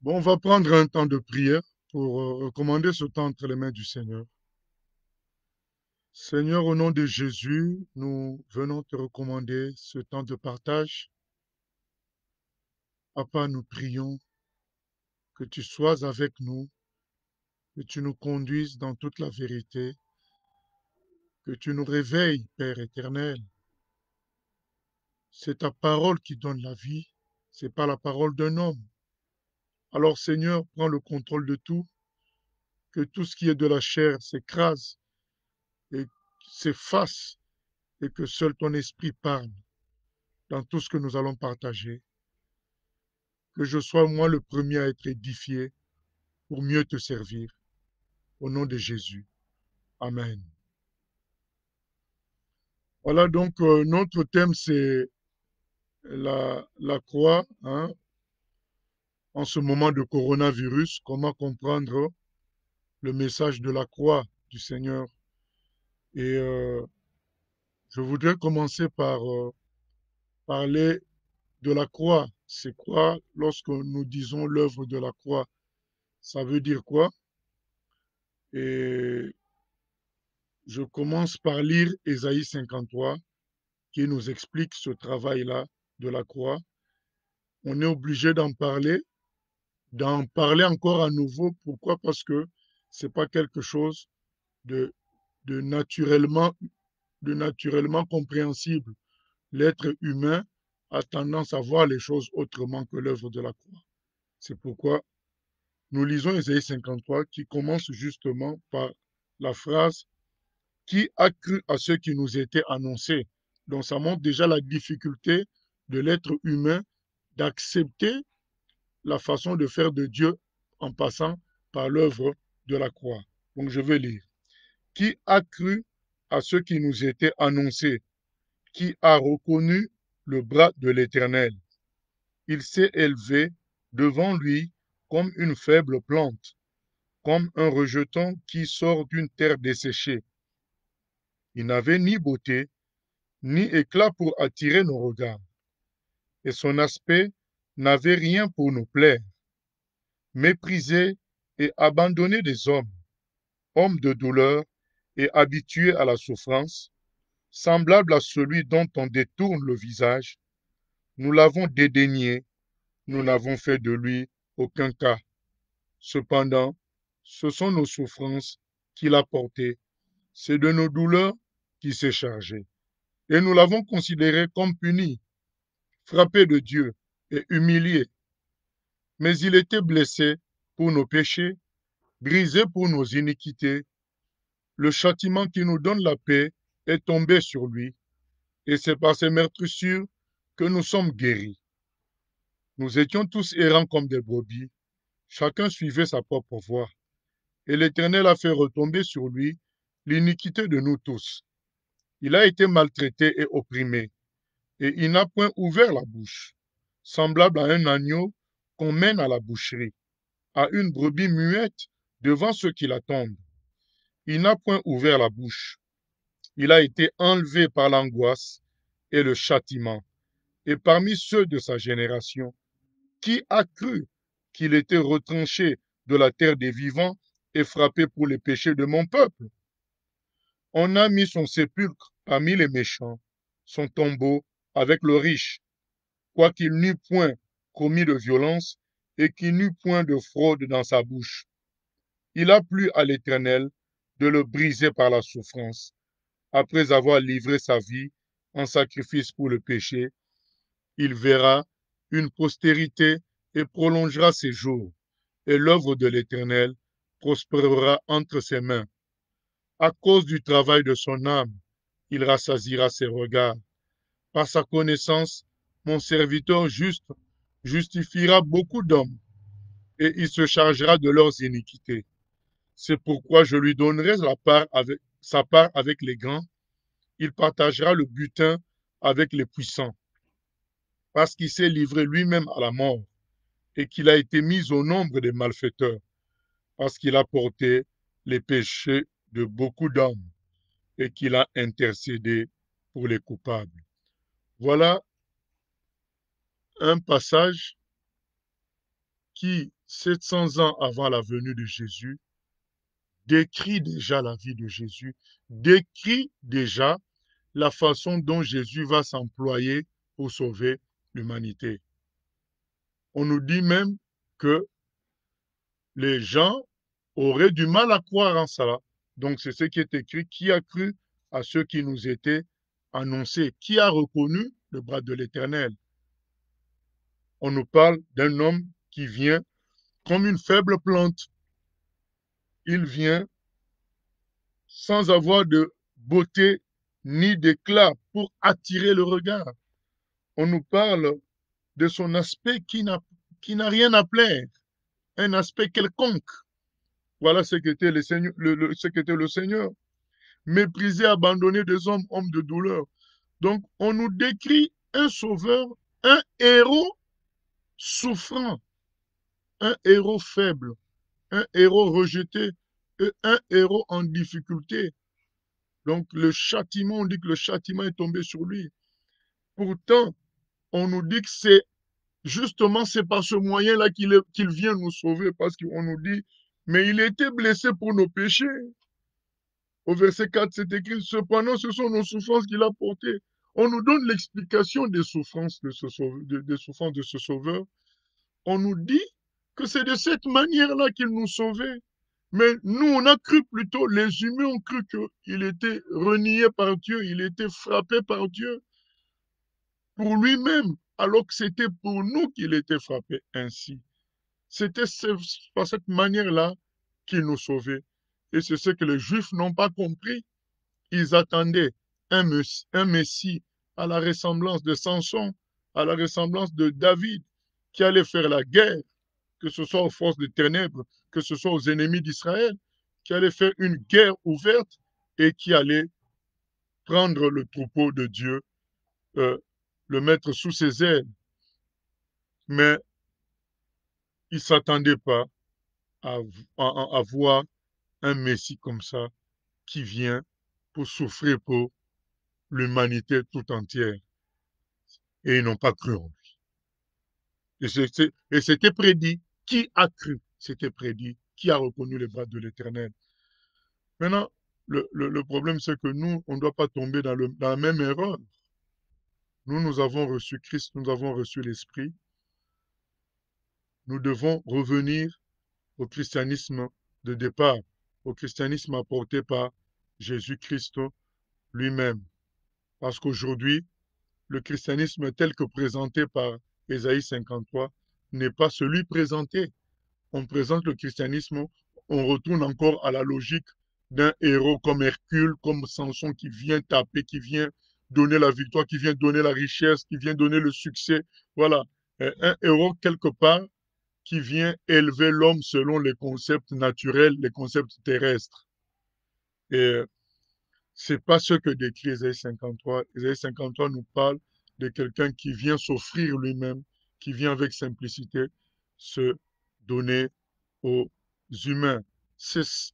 Bon, on va prendre un temps de prière pour recommander ce temps entre les mains du Seigneur. Seigneur, au nom de Jésus, nous venons te recommander ce temps de partage. Papa, nous prions que tu sois avec nous, que tu nous conduises dans toute la vérité, que tu nous réveilles, Père éternel. C'est ta parole qui donne la vie, c'est pas la parole d'un homme. Alors, Seigneur, prends le contrôle de tout, que tout ce qui est de la chair s'écrase et s'efface et que seul ton esprit parle dans tout ce que nous allons partager. Que je sois moi le premier à être édifié pour mieux te servir. Au nom de Jésus. Amen. Voilà donc notre thème c'est la croix hein, en ce moment de coronavirus. Comment comprendre le message de la croix du Seigneur. Et je voudrais commencer par parler de la croix. C'est quoi lorsque nous disons l'œuvre de la croix? Ça veut dire quoi? Et je commence par lire Ésaïe 53 qui nous explique ce travail-là de la croix. On est obligé d'en parler encore à nouveau. Pourquoi? Parce que c'est pas quelque chose de, de, naturellement, de naturellement compréhensible. L'être humain a tendance à voir les choses autrement que l'œuvre de la croix. C'est pourquoi nous lisons Ésaïe 53 qui commence justement par la phrase qui a cru à ce qui nous était annoncé. Donc ça montre déjà la difficulté de l'être humain d'accepter la façon de faire de Dieu en passant par l'œuvre de la croix. Donc je vais lire. Qui a cru à ce qui nous était annoncé? Qui a reconnu le bras de l'Éternel? Il s'est élevé devant lui comme une faible plante, comme un rejeton qui sort d'une terre desséchée. Il n'avait ni beauté, ni éclat pour attirer nos regards, et son aspect n'avait rien pour nous plaire. Méprisé et abandonné des hommes, homme de douleur et habitué à la souffrance, semblable à celui dont on détourne le visage, nous l'avons dédaigné, nous n'avons fait de lui aucun cas. Cependant, ce sont nos souffrances qu'il a portées, c'est de nos douleurs qu'il s'est chargé. Et nous l'avons considéré comme puni, frappé de Dieu et humilié. Mais il était blessé pour nos péchés, brisé pour nos iniquités. Le châtiment qui nous donne la paix est tombé sur lui, et c'est par ses meurtrissures que nous sommes guéris. Nous étions tous errants comme des brebis, chacun suivait sa propre voie, et l'Éternel a fait retomber sur lui l'iniquité de nous tous. Il a été maltraité et opprimé, et il n'a point ouvert la bouche, semblable à un agneau qu'on mène à la boucherie, à une brebis muette devant ceux qui l'attendent. Il n'a point ouvert la bouche. Il a été enlevé par l'angoisse et le châtiment. Et parmi ceux de sa génération, qui a cru qu'il était retranché de la terre des vivants et frappé pour les péchés de mon peuple? On a mis son sépulcre parmi les méchants, son tombeau avec le riche, quoiqu'il n'eût point commis de violence et qu'il n'eût point de fraude dans sa bouche. Il a plu à l'Éternel de le briser par la souffrance, après avoir livré sa vie en sacrifice pour le péché. Il verra une postérité et prolongera ses jours, et l'œuvre de l'Éternel prospérera entre ses mains. À cause du travail de son âme, il rassasiera ses regards. Par sa connaissance, mon serviteur juste justifiera beaucoup d'hommes, et il se chargera de leurs iniquités. C'est pourquoi je lui donnerai sa part avec les grands. Il partagera le butin avec les puissants, parce qu'il s'est livré lui-même à la mort et qu'il a été mis au nombre des malfaiteurs, parce qu'il a porté les péchés de beaucoup d'hommes et qu'il a intercédé pour les coupables. Voilà un passage qui, 700 ans avant la venue de Jésus, décrit déjà la vie de Jésus, décrit déjà la façon dont Jésus va s'employer pour sauver l'humanité. On nous dit même que les gens auraient du mal à croire en cela. Donc c'est ce qui est écrit, qui a cru à ce qui nous était annoncé, qui a reconnu le bras de l'Éternel. On nous parle d'un homme qui vient comme une faible plante. Il vient sans avoir de beauté ni d'éclat pour attirer le regard. On nous parle de son aspect qui n'a rien à plaire, un aspect quelconque. Voilà ce qu'était le Seigneur, ce qu'était le Seigneur. Méprisé, abandonné des hommes, homme de douleur. Donc, on nous décrit un sauveur, un héros souffrant, un héros faible, un héros rejeté, et un héros en difficulté. Donc, le châtiment, on dit que le châtiment est tombé sur lui. Pourtant, on nous dit que c'est justement c'est par ce moyen-là qu'il vient nous sauver, parce qu'on nous dit, mais il était blessé pour nos péchés. Au verset 4, c'est écrit, cependant, ce sont nos souffrances qu'il a portées. On nous donne l'explication des souffrances de ce sauveur, des souffrances de ce sauveur. On nous dit que c'est de cette manière-là qu'il nous sauvait. Mais nous, on a cru plutôt, les humains ont cru qu'il était renié par Dieu, il était frappé par Dieu pour lui-même, alors que c'était pour nous qu'il était frappé ainsi. C'était par cette manière-là qu'il nous sauvait. Et c'est ce que les Juifs n'ont pas compris. Ils attendaient un Messie à la ressemblance de Samson, à la ressemblance de David, qui allait faire la guerre, que ce soit aux forces des ténèbres, que ce soit aux ennemis d'Israël, qui allait faire une guerre ouverte et qui allait prendre le troupeau de Dieu, le mettre sous ses ailes. Mais ils ne s'attendaient pas à voir un Messie comme ça qui vient pour souffrir pour l'humanité tout entière. Et ils n'ont pas cru en lui. Et c'était prédit. Qui a cru? C'était prédit. Qui a reconnu les bras de l'Éternel? Maintenant, le problème, c'est que nous, on ne doit pas tomber dans la même erreur. Nous avons reçu Christ, nous avons reçu l'Esprit. Nous devons revenir au christianisme de départ, au christianisme apporté par Jésus-Christ lui-même. Parce qu'aujourd'hui, le christianisme tel que présenté par Ésaïe 53 n'est pas celui présenté. On présente le christianisme, on retourne encore à la logique d'un héros comme Hercule, comme Samson qui vient taper, qui vient donner la victoire, qui vient donner la richesse, qui vient donner le succès. Voilà, un héros quelque part qui vient élever l'homme selon les concepts naturels, les concepts terrestres. Et c'est pas ce que décrit Ésaïe 53. Ésaïe 53 nous parle de quelqu'un qui vient s'offrir lui-même, qui vient avec simplicité se donner aux humains.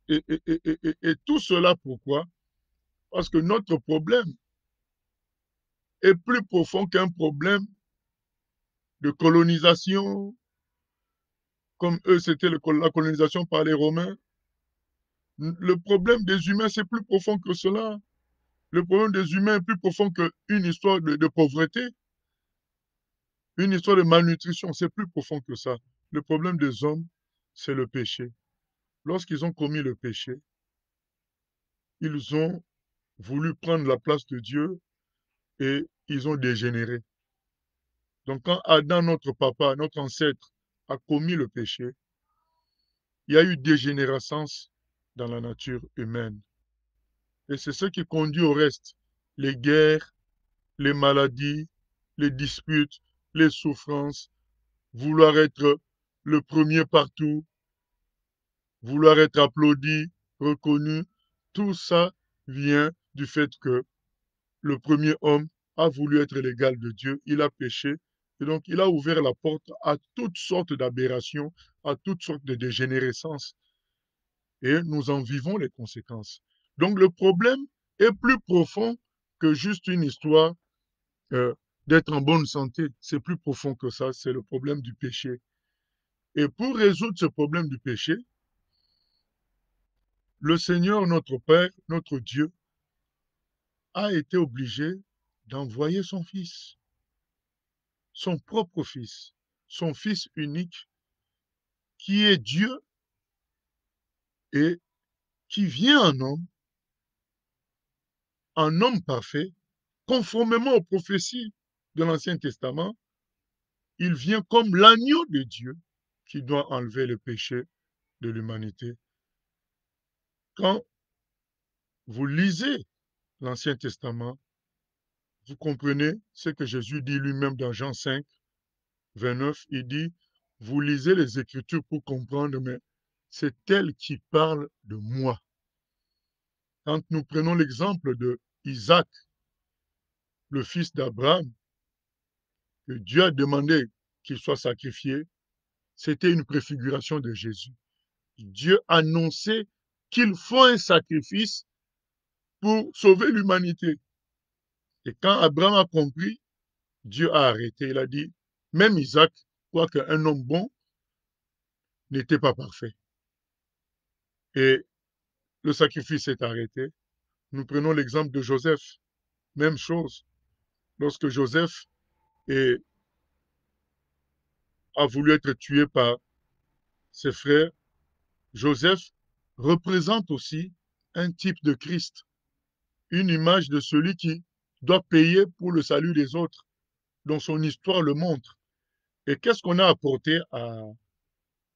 Et tout cela pourquoi? Parce que notre problème est plus profond qu'un problème de colonisation, comme eux, c'était la colonisation par les Romains. Le problème des humains, c'est plus profond que cela. Le problème des humains est plus profond qu'une histoire de pauvreté, une histoire de malnutrition. C'est plus profond que ça. Le problème des hommes, c'est le péché. Lorsqu'ils ont commis le péché, ils ont voulu prendre la place de Dieu et ils ont dégénéré. Donc quand Adam, notre papa, notre ancêtre, a commis le péché, il y a eu dégénérescence dans la nature humaine. Et c'est ce qui conduit au reste. Les guerres, les maladies, les disputes, les souffrances, vouloir être le premier partout, vouloir être applaudi, reconnu, tout ça vient du fait que le premier homme a voulu être l'égal de Dieu, il a péché, et donc il a ouvert la porte à toutes sortes d'aberrations, à toutes sortes de dégénérescences, et nous en vivons les conséquences. Donc le problème est plus profond que juste une histoire d'être en bonne santé. C'est plus profond que ça, c'est le problème du péché. Et pour résoudre ce problème du péché, le Seigneur, notre Père, notre Dieu, a été obligé d'envoyer son Fils, son propre Fils, son Fils unique, qui est Dieu et qui vient en homme parfait, conformément aux prophéties de l'Ancien Testament. Il vient comme l'agneau de Dieu qui doit enlever le péché de l'humanité. Quand vous lisez l'Ancien Testament, vous comprenez ce que Jésus dit lui-même dans Jean 5, 29. Il dit, vous lisez les Écritures pour comprendre, mais c'est elle qui parle de moi. Quand nous prenons l'exemple de Isaac, le fils d'Abraham, que Dieu a demandé qu'il soit sacrifié, c'était une préfiguration de Jésus. Dieu annonçait qu'il faut un sacrifice pour sauver l'humanité. Et quand Abraham a compris, Dieu a arrêté. Il a dit, même Isaac, quoique un homme bon, n'était pas parfait. Et le sacrifice est arrêté. Nous prenons l'exemple de Joseph. Même chose. Lorsque Joseph a voulu être tué par ses frères, Joseph représente aussi un type de Christ, une image de celui qui doit payer pour le salut des autres, dont son histoire le montre. Et qu'est-ce qu'on a apporté à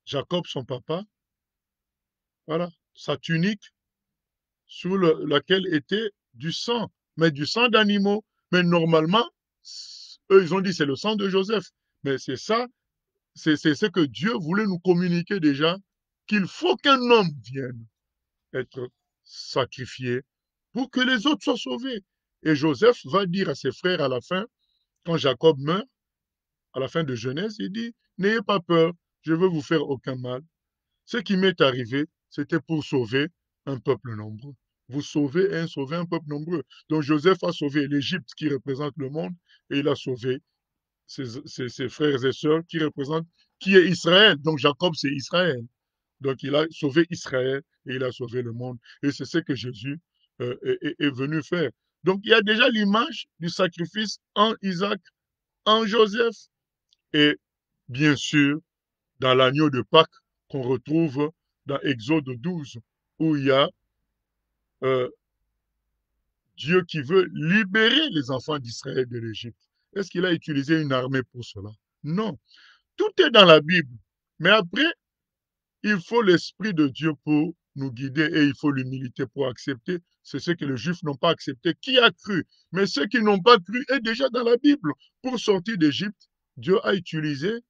Jacob, son papa? Voilà, sa tunique sur laquelle était du sang, mais du sang d'animaux. Mais normalement, eux, ils ont dit c'est le sang de Joseph. Mais c'est ça, c'est ce que Dieu voulait nous communiquer déjà, qu'il faut qu'un homme vienne être sacrifié pour que les autres soient sauvés. Et Joseph va dire à ses frères à la fin, quand Jacob meurt, à la fin de Genèse, il dit, n'ayez pas peur, je ne veux vous faire aucun mal. Ce qui m'est arrivé, c'était pour sauver un peuple nombreux. Vous sauvez et sauver un peuple nombreux. Donc Joseph a sauvé l'Égypte qui représente le monde et il a sauvé ses frères et sœurs qui est Israël. Donc Jacob, c'est Israël. Donc il a sauvé Israël et il a sauvé le monde. Et c'est ce que Jésus est venu faire. Donc il y a déjà l'image du sacrifice en Isaac, en Joseph et bien sûr dans l'agneau de Pâques qu'on retrouve dans Exode 12, où il y a euh, Dieu qui veut libérer les enfants d'Israël de l'Égypte. Est-ce qu'il a utilisé une armée pour cela? Non. Tout est dans la Bible. Mais après, il faut l'Esprit de Dieu pour nous guider et il faut l'humilité pour accepter. C'est ce que les Juifs n'ont pas accepté. Qui a cru? Mais ceux qui n'ont pas cru est déjà dans la Bible. Pour sortir d'Égypte, Dieu a utilisé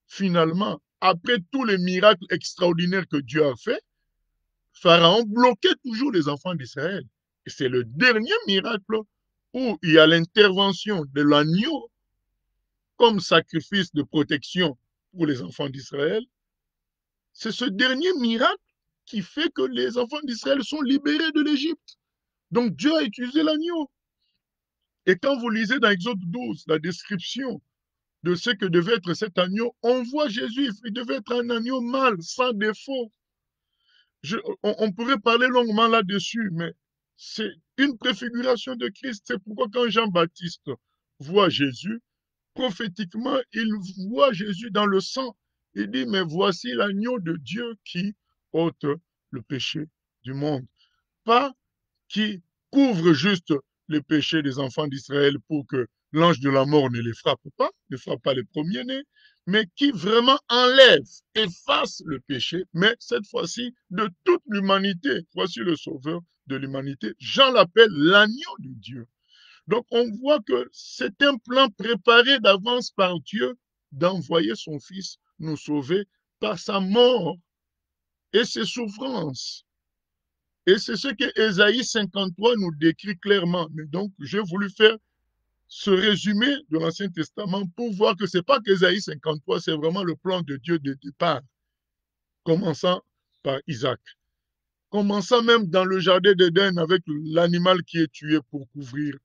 finalement, après tous les miracles extraordinaires que Dieu a fait, Pharaon bloquait toujours les enfants d'Israël. Et c'est le dernier miracle où il y a l'intervention de l'agneau comme sacrifice de protection pour les enfants d'Israël. C'est ce dernier miracle qui fait que les enfants d'Israël sont libérés de l'Égypte. Donc Dieu a utilisé l'agneau. Et quand vous lisez dans Exode 12 la description de ce que devait être cet agneau, on voit Jésus, il devait être un agneau mâle, sans défaut. On pourrait parler longuement là-dessus, mais c'est une préfiguration de Christ. C'est pourquoi quand Jean-Baptiste voit Jésus, prophétiquement, il voit Jésus dans le sang. Il dit, mais voici l'agneau de Dieu qui ôte le péché du monde. Pas qui couvre juste les péchés des enfants d'Israël pour que l'ange de la mort ne les frappe pas, ne frappe pas les premiers-nés, mais qui vraiment enlève, efface le péché, mais cette fois-ci de toute l'humanité. Voici le sauveur de l'humanité. Jean l'appelle l'agneau de Dieu. Donc on voit que c'est un plan préparé d'avance par Dieu d'envoyer son Fils nous sauver par sa mort et ses souffrances. Et c'est ce que Ésaïe 53 nous décrit clairement. Mais donc, j'ai voulu faire ce résumé de l'Ancien Testament pour voir que ce n'est pas qu'Ésaïe 53, c'est vraiment le plan de Dieu de départ, commençant par Isaac. Commençant même dans le jardin d'Éden avec l'animal qui est tué pour couvrir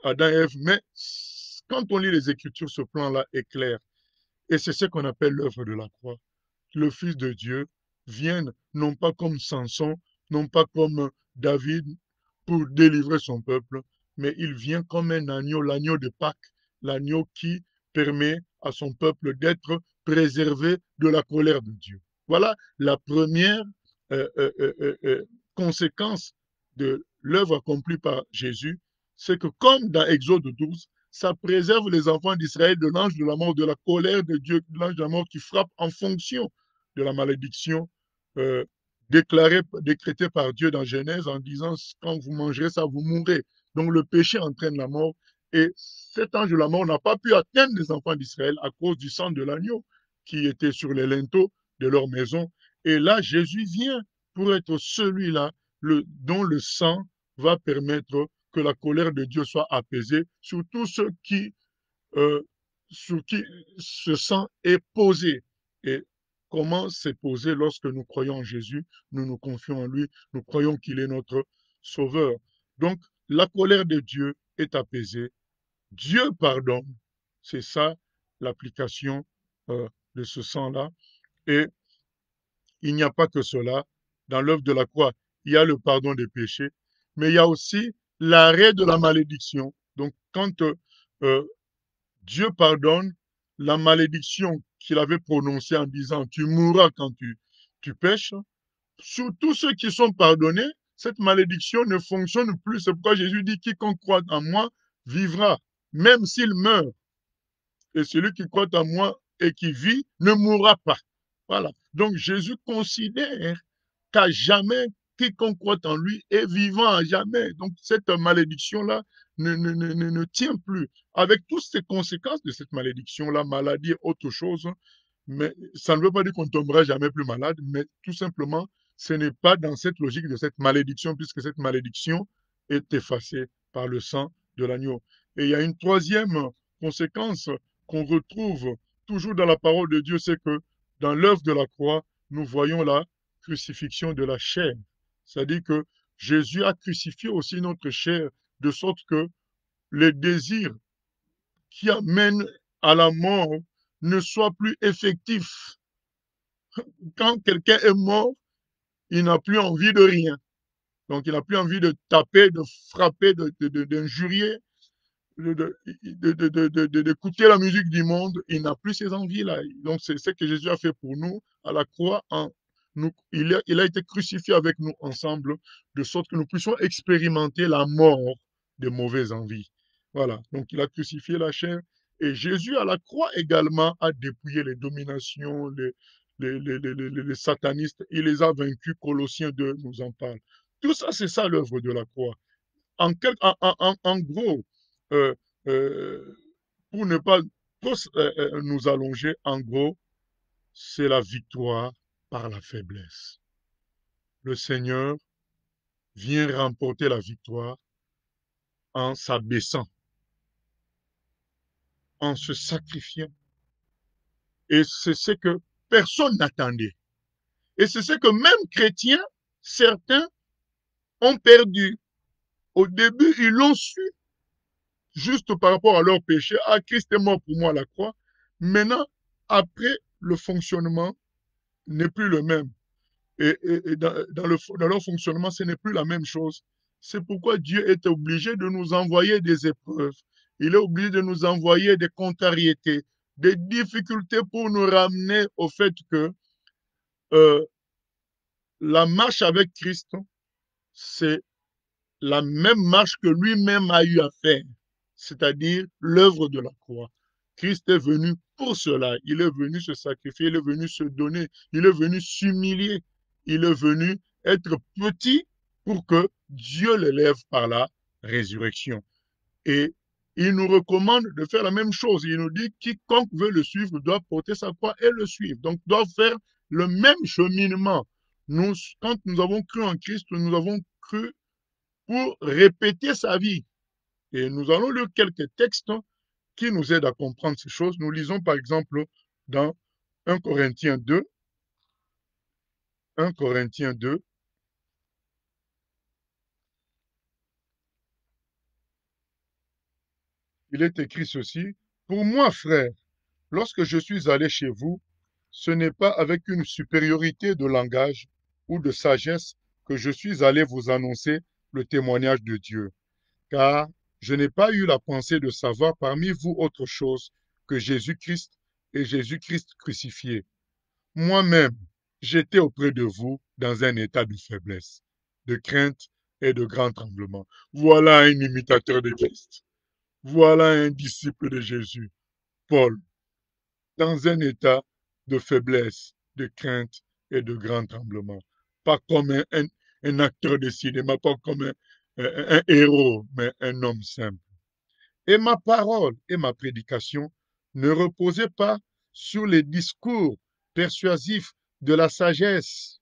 Adam et Ève. Mais quand on lit les Écritures, ce plan-là est clair. Et c'est ce qu'on appelle l'œuvre de la croix. Le Fils de Dieu vienne non pas comme Samson, non pas comme David pour délivrer son peuple, mais il vient comme un agneau, l'agneau de Pâques, l'agneau qui permet à son peuple d'être préservé de la colère de Dieu. Voilà la première euh, euh, euh, euh, conséquence de l'œuvre accomplie par Jésus, c'est que comme dans Exode 12, ça préserve les enfants d'Israël de l'ange de la mort, de la colère de Dieu, de l'ange de la mort qui frappe en fonction de la malédiction euh, décrétée par Dieu dans Genèse en disant quand vous mangerez ça, vous mourrez. Donc le péché entraîne la mort. Et cet ange de la mort n'a pas pu atteindre les enfants d'Israël à cause du sang de l'agneau qui était sur les linteaux de leur maison. Et là, Jésus vient pour être celui-là dont le sang va permettre que la colère de Dieu soit apaisée sur tous ceux euh, sur qui ce sang est posé. Et comment c'est posé lorsque nous croyons en Jésus, nous nous confions en lui, nous croyons qu'il est notre sauveur. Donc, la colère de Dieu est apaisée. Dieu pardonne. C'est ça l'application de ce sang-là. Et il n'y a pas que cela. Dans l'œuvre de la croix, il y a le pardon des péchés, mais il y a aussi l'arrêt de la malédiction. Donc, quand Dieu pardonne la malédiction qu'il avait prononcée en disant tu mourras quand tu pêches, sur tous ceux qui sont pardonnés, cette malédiction ne fonctionne plus. C'est pourquoi Jésus dit quiconque croit en moi vivra, même s'il meurt. Et celui qui croit en moi et qui vit ne mourra pas. Voilà. Donc Jésus considère qu'à jamais, quiconque croit en lui est vivant à jamais. Donc cette malédiction-là ne tient plus. Avec toutes ces conséquences de cette malédiction-là, maladie, autre chose, mais ça ne veut pas dire qu'on ne tombera jamais plus malade, mais tout simplement, ce n'est pas dans cette logique de cette malédiction, puisque cette malédiction est effacée par le sang de l'agneau. Et il y a une troisième conséquence qu'on retrouve toujours dans la parole de Dieu, c'est que dans l'œuvre de la croix, nous voyons la crucifixion de la chair. C'est-à-dire que Jésus a crucifié aussi notre chair, de sorte que les désirs qui amènent à la mort ne soient plus effectifs. Quand quelqu'un est mort, il n'a plus envie de rien. Donc, il n'a plus envie de taper, de frapper, d'injurier, d'écouter la musique du monde. Il n'a plus ces envies-là. Donc, c'est ce que Jésus a fait pour nous à la croix. Il a été crucifié avec nous ensemble, de sorte que nous puissions expérimenter la mort des mauvaises envies. Voilà. Donc, il a crucifié la chair. Et Jésus à la croix également a dépouillé les dominations, les satanistes. Il les a vaincus. Colossiens 2 nous en parle. Tout ça, c'est ça l'œuvre de la croix. En gros, euh, euh, pour ne pas trop nous allonger, en gros, c'est la victoire par la faiblesse. Le Seigneur vient remporter la victoire en s'abaissant, en se sacrifiant. Et c'est ce que personne n'attendait. Et c'est ce que même chrétiens, certains ont perdu. Au début, ils l'ont su, juste par rapport à leur péché. Ah, Christ est mort pour moi à la croix. Maintenant, après, le fonctionnement n'est plus le même. Et dans leur fonctionnement, ce n'est plus la même chose. C'est pourquoi Dieu est obligé de nous envoyer des épreuves. Il est obligé de nous envoyer des contrariétés, des difficultés pour nous ramener au fait que euh, la marche avec Christ, c'est la même marche que lui-même a eu à faire, c'est-à-dire l'œuvre de la croix. Christ est venu pour cela. Il est venu se sacrifier, il est venu se donner, il est venu s'humilier, il est venu être petit pour que Dieu l'élève par la résurrection. Et il nous recommande de faire la même chose. Il nous dit quiconque veut le suivre doit porter sa croix et le suivre. Donc, doit faire le même cheminement. Nous, quand nous avons cru en Christ, nous avons cru pour répéter sa vie. Et nous allons lire quelques textes qui nous aident à comprendre ces choses. Nous lisons par exemple dans 1 Corinthiens 2, 1 Corinthiens 2, il est écrit ceci, pour moi, frère, Lorsque je suis allé chez vous, ce n'est pas avec une supériorité de langage ou de sagesse que je suis allé vous annoncer le témoignage de Dieu, car je n'ai pas eu la pensée de savoir parmi vous autre chose que Jésus-Christ et Jésus-Christ crucifié. Moi-même, j'étais auprès de vous dans un état de faiblesse, de crainte et de grand tremblement. Voilà un imitateur de Christ. Voilà un disciple de Jésus, Paul, dans un état de faiblesse, de crainte et de grand tremblement. Pas comme un acteur de cinéma, pas comme un héros, mais un homme simple. Et ma parole et ma prédication ne reposaient pas sur les discours persuasifs de la sagesse,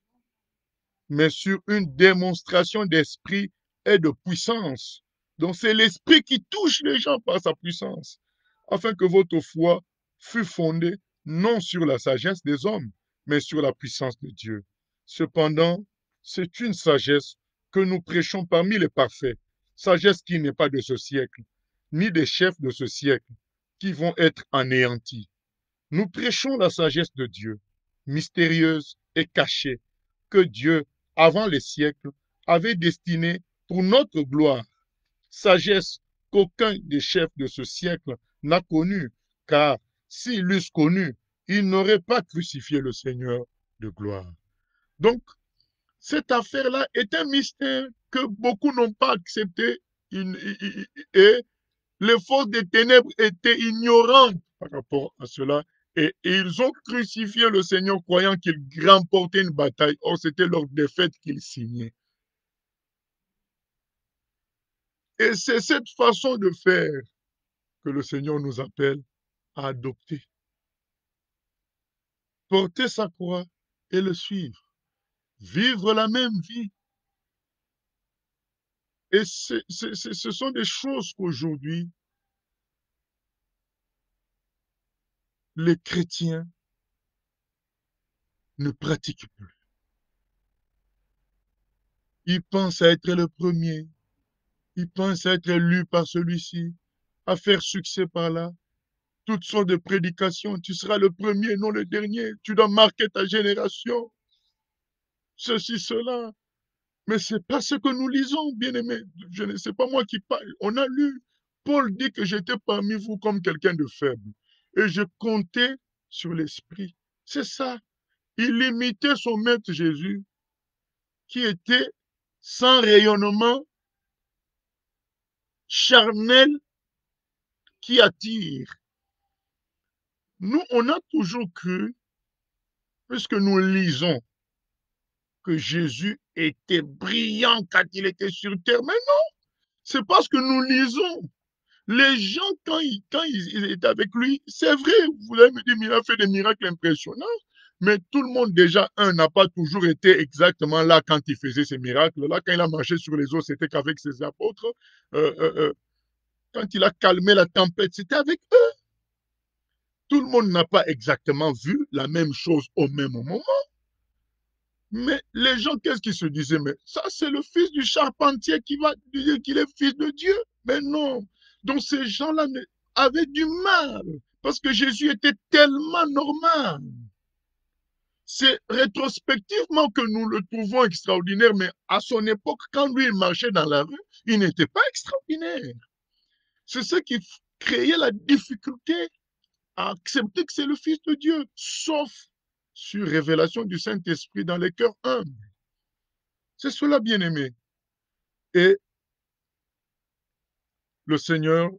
mais sur une démonstration d'esprit et de puissance. Donc c'est l'esprit qui touche les gens par sa puissance, afin que votre foi fût fondée non sur la sagesse des hommes, mais sur la puissance de Dieu. Cependant, c'est une sagesse que nous prêchons parmi les parfaits, sagesse qui n'est pas de ce siècle, ni des chefs de ce siècle, qui vont être anéantis. Nous prêchons la sagesse de Dieu, mystérieuse et cachée, que Dieu, avant les siècles, avait destinée pour notre gloire. Sagesse qu'aucun des chefs de ce siècle n'a connue, car s'ils l'eussent connue, ils n'auraient pas crucifié le Seigneur de gloire. Donc, cette affaire-là est un mystère que beaucoup n'ont pas accepté et les forces des ténèbres étaient ignorantes par rapport à cela et ils ont crucifié le Seigneur croyant qu'il remportait une bataille. Or, c'était leur défaite qu'ils signaient. Et c'est cette façon de faire que le Seigneur nous appelle à adopter. Porter sa croix et le suivre. Vivre la même vie. Et ce sont des choses qu'aujourd'hui, les chrétiens ne pratiquent plus. Ils pensent à être le premier. Ils pensent à être élus par celui-ci, à faire succès par là. Toutes sortes de prédications. Tu seras le premier, non le dernier. Tu dois marquer ta génération. Ceci, cela. Mais c'est pas ce que nous lisons, bien-aimés. Je ne sais pas moi qui parle. On a lu. Paul dit que j'étais parmi vous comme quelqu'un de faible. Et je comptais sur l'Esprit. C'est ça. Il imitait son maître Jésus, qui était sans rayonnement, charnel, qui attire. Nous, on a toujours cru, puisque nous lisons, que Jésus était brillant quand il était sur terre. Mais non, c'est parce que nous lisons. Les gens, quand ils étaient avec lui, c'est vrai, vous allez me dire, il a fait des miracles impressionnants. Mais tout le monde, déjà, n'a pas toujours été exactement là quand il faisait ces miracles. Là, quand il a marché sur les eaux, c'était qu'avec ses apôtres. Quand il a calmé la tempête, c'était avec eux. Tout le monde n'a pas exactement vu la même chose au même moment. Mais les gens, qu'est-ce qu'ils se disaient? Mais ça, c'est le fils du charpentier qui va dire qu'il est fils de Dieu. Mais non. Donc ces gens-là avaient du mal parce que Jésus était tellement normal. C'est rétrospectivement que nous le trouvons extraordinaire, mais à son époque, quand lui il marchait dans la rue, il n'était pas extraordinaire. C'est ce qui créait la difficulté à accepter que c'est le Fils de Dieu, sauf sur révélation du Saint-Esprit dans les cœurs humbles. C'est cela, bien-aimé. Et le Seigneur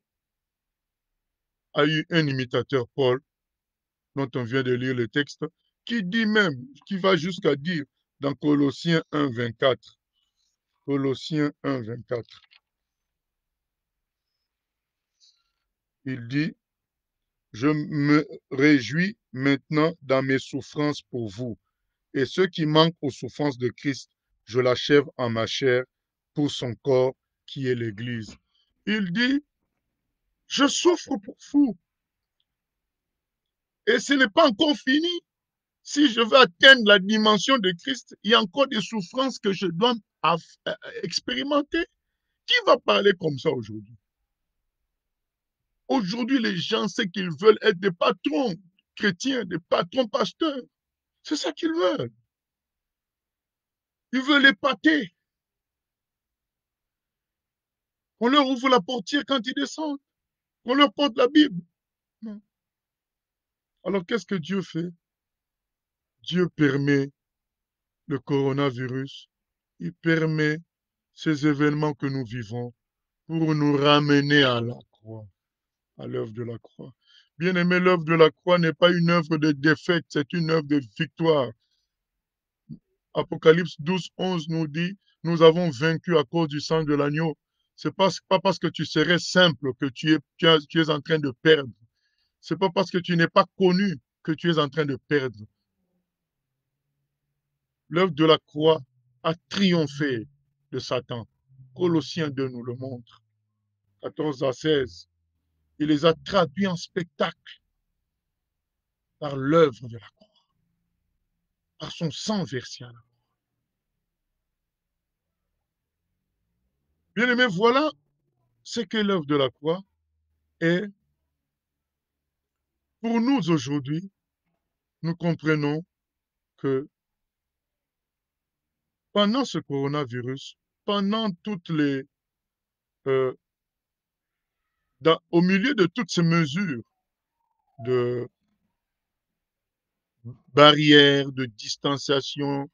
a eu un imitateur, Paul, dont on vient de lire le texte, qui dit même, qui va jusqu'à dire dans Colossiens 1, 24, Colossiens 1, 24, il dit, je me réjouis maintenant dans mes souffrances pour vous, et ce qui manque aux souffrances de Christ, je l'achève en ma chair pour son corps qui est l'Église. Il dit, je souffre pour vous, et ce n'est pas encore fini. Si je veux atteindre la dimension de Christ, il y a encore des souffrances que je dois expérimenter. Qui va parler comme ça aujourd'hui? Aujourd'hui, les gens, ce qu'ils veulent être des patrons chrétiens, des patrons pasteurs. C'est ça qu'ils veulent. Ils veulent épater. On leur ouvre la portière quand ils descendent. On leur porte la Bible. Non. Alors qu'est-ce que Dieu fait? Dieu permet le coronavirus. Il permet ces événements que nous vivons pour nous ramener à la croix, à l'œuvre de la croix. Bien aimé, l'œuvre de la croix n'est pas une œuvre de défaite, c'est une œuvre de victoire. Apocalypse 12, 11 nous dit, nous avons vaincu à cause du sang de l'agneau. C'est pas parce que tu serais simple que tu es en train de perdre. C'est pas parce que tu n'es pas connu que tu es en train de perdre. L'œuvre de la croix a triomphé de Satan. Colossiens 2 nous le montre. 14 à 16. Il les a traduits en spectacle par l'œuvre de la croix, par son sang versé à la croix. Bien aimé, voilà ce que l'œuvre de la croix est. Pour nous aujourd'hui, nous comprenons que pendant ce coronavirus, pendant toutes les, euh, au milieu de toutes ces mesures de barrières, de distanciation,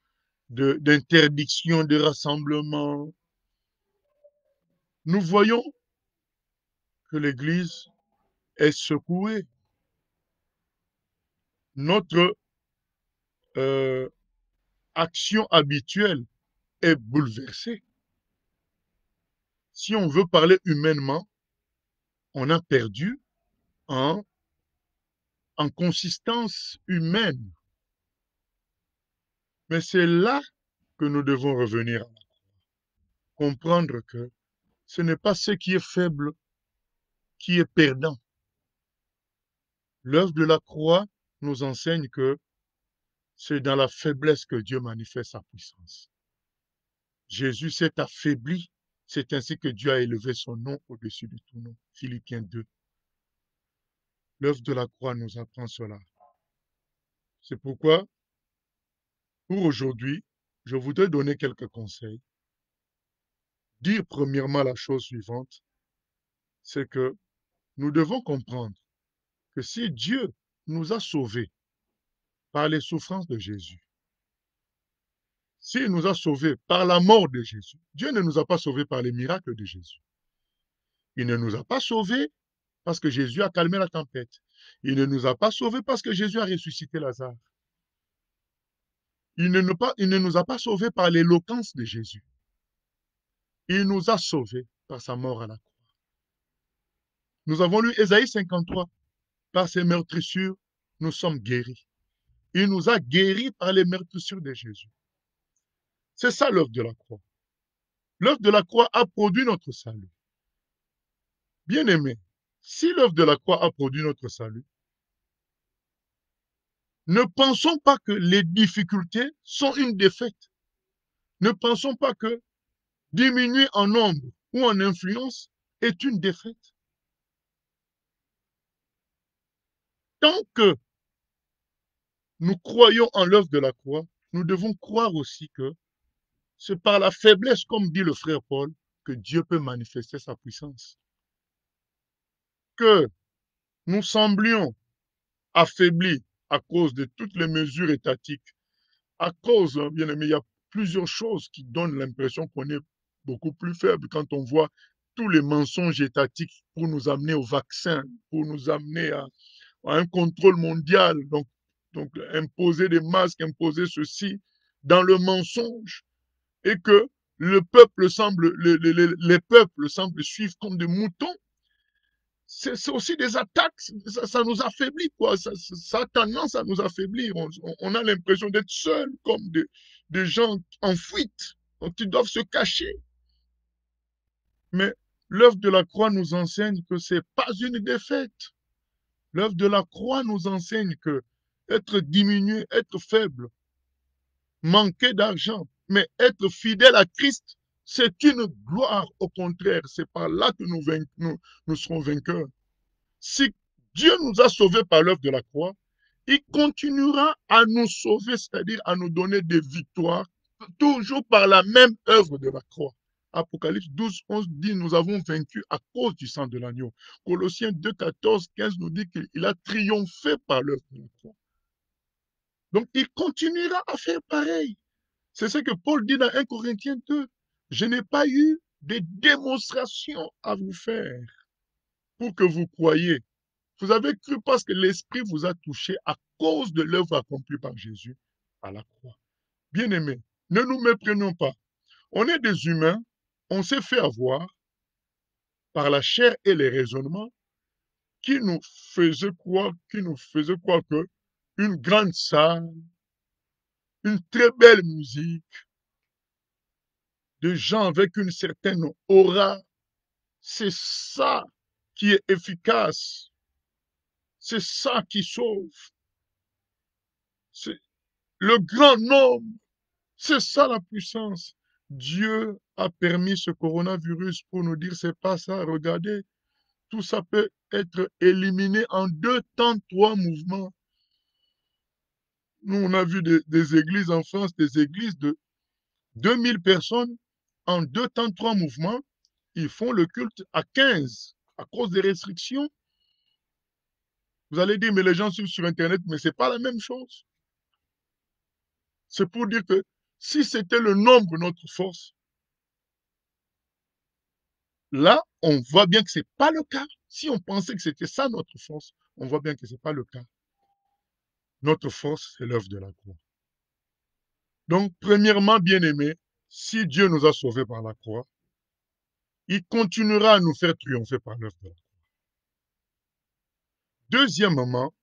d'interdiction de rassemblement, nous voyons que l'Église est secouée. Notre action habituelle est bouleversée. Si on veut parler humainement, on a perdu en consistance humaine. Mais c'est là que nous devons revenir, comprendre que ce n'est pas ce qui est faible qui est perdant. L'œuvre de la croix nous enseigne que c'est dans la faiblesse que Dieu manifeste sa puissance. Jésus s'est affaibli, c'est ainsi que Dieu a élevé son nom au-dessus de tout nom. Philippiens 2. L'œuvre de la croix nous apprend cela. C'est pourquoi, pour aujourd'hui, je voudrais donner quelques conseils. Dire premièrement la chose suivante, c'est que nous devons comprendre que si Dieu nous a sauvés par les souffrances de Jésus, s'il nous a sauvés par la mort de Jésus, Dieu ne nous a pas sauvés par les miracles de Jésus. Il ne nous a pas sauvés parce que Jésus a calmé la tempête. Il ne nous a pas sauvés parce que Jésus a ressuscité Lazare. Il ne nous a pas sauvés par l'éloquence de Jésus. Il nous a sauvés par sa mort à la croix. Nous avons lu Ésaïe 53. Par ses meurtrissures, nous sommes guéris. Il nous a guéris par les meurtrissures de Jésus. C'est ça l'œuvre de la croix. L'œuvre de la croix a produit notre salut. Bien-aimés, si l'œuvre de la croix a produit notre salut, ne pensons pas que les difficultés sont une défaite. Ne pensons pas que diminuer en nombre ou en influence est une défaite. Tant que nous croyons en l'œuvre de la croix, nous devons croire aussi que c'est par la faiblesse, comme dit le frère Paul, que Dieu peut manifester sa puissance. Que nous semblions affaiblis à cause de toutes les mesures étatiques, à cause, bien aimé, il y a plusieurs choses qui donnent l'impression qu'on est beaucoup plus faible quand on voit tous les mensonges étatiques pour nous amener au vaccin, pour nous amener à un contrôle mondial, donc imposer des masques, imposer ceci dans le mensonge, et que le peuple semble, les peuples semblent suivre comme des moutons. C'est aussi des attaques, ça nous affaiblit, quoi. Ça a tendance à nous affaiblir. On a l'impression d'être seuls, comme des gens en fuite, donc ils doivent se cacher. Mais l'œuvre de la croix nous enseigne que ce n'est pas une défaite. L'œuvre de la croix nous enseigne que être diminué, être faible, manquer d'argent, mais être fidèle à Christ, c'est une gloire. Au contraire, c'est par là que nous serons vainqueurs. Si Dieu nous a sauvés par l'œuvre de la croix, il continuera à nous sauver, c'est-à-dire à nous donner des victoires, toujours par la même œuvre de la croix. Apocalypse 12, 11 dit, nous avons vaincu à cause du sang de l'agneau. Colossiens 2, 14, 15 nous dit qu'il a triomphé par l'œuvre de la croix. Donc, il continuera à faire pareil. C'est ce que Paul dit dans 1 Corinthiens 2. Je n'ai pas eu de démonstration à vous faire pour que vous croyiez. Vous avez cru parce que l'Esprit vous a touché à cause de l'œuvre accomplie par Jésus à la croix. Bien-aimés, ne nous méprenons pas. On est des humains, on s'est fait avoir par la chair et les raisonnements qui nous faisaient croire que une grande salle, une très belle musique, de gens avec une certaine aura, c'est ça qui est efficace. C'est ça qui sauve. C'est le grand nombre. C'est ça la puissance. Dieu a permis ce coronavirus pour nous dire c'est pas ça. Regardez, tout ça peut être éliminé en 2 temps, 3 mouvements. Nous, on a vu des églises en France, des églises de 2000 personnes en 2 temps, 3 mouvements. Ils font le culte à 15 à cause des restrictions. Vous allez dire, mais les gens suivent sur Internet, mais ce n'est pas la même chose. C'est pour dire que si c'était le nombre notre force, là, on voit bien que ce n'est pas le cas. Si on pensait que c'était ça notre force, on voit bien que ce n'est pas le cas. Notre force, c'est l'œuvre de la croix. Donc, premièrement, bien-aimés, si Dieu nous a sauvés par la croix, il continuera à nous faire triompher par l'œuvre de la croix. Deuxièmement,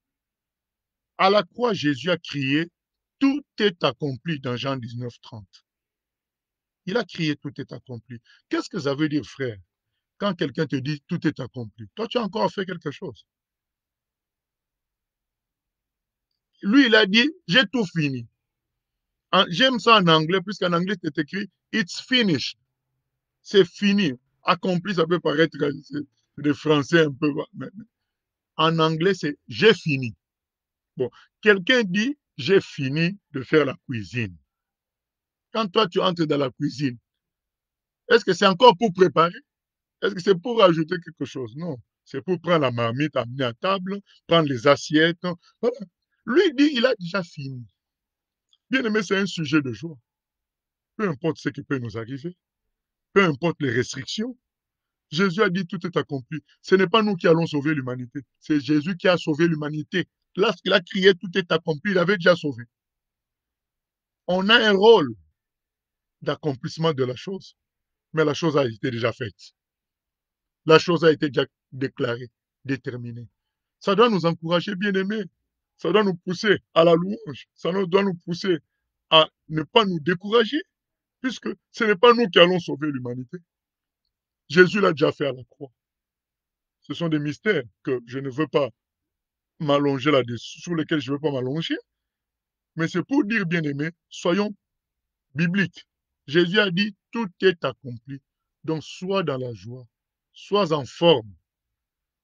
à la croix, Jésus a crié, tout est accompli dans Jean 19, 30. Il a crié, tout est accompli. Qu'est-ce que ça veut dire, frère? Quand quelqu'un te dit, tout est accompli, toi, tu as encore fait quelque chose. Lui, il a dit, j'ai tout fini. J'aime ça en anglais, puisqu'en anglais, c'est écrit, it's finished. C'est fini. Accompli, ça peut paraître des français un peu. Mais en anglais, c'est j'ai fini. Bon, quelqu'un dit, j'ai fini de faire la cuisine. Quand toi, tu entres dans la cuisine, est-ce que c'est encore pour préparer? Est-ce que c'est pour ajouter quelque chose? Non. C'est pour prendre la marmite, amener à table, prendre les assiettes. Voilà. Lui dit, il a déjà fini. Bien aimé, c'est un sujet de joie. Peu importe ce qui peut nous arriver, peu importe les restrictions, Jésus a dit tout est accompli. Ce n'est pas nous qui allons sauver l'humanité. C'est Jésus qui a sauvé l'humanité. Lorsqu'il a crié tout est accompli, il avait déjà sauvé. On a un rôle d'accomplissement de la chose, mais la chose a été déjà faite. La chose a été déjà déclarée, déterminée. Ça doit nous encourager, bien aimés. Ça doit nous pousser à la louange. Ça doit nous pousser à ne pas nous décourager, puisque ce n'est pas nous qui allons sauver l'humanité. Jésus l'a déjà fait à la croix. Ce sont des mystères que je ne veux pas m'allonger là-dessus, sur lesquels je ne veux pas m'allonger. Mais c'est pour dire, bien aimés, soyons bibliques. Jésus a dit, tout est accompli. Donc, sois dans la joie, sois en forme.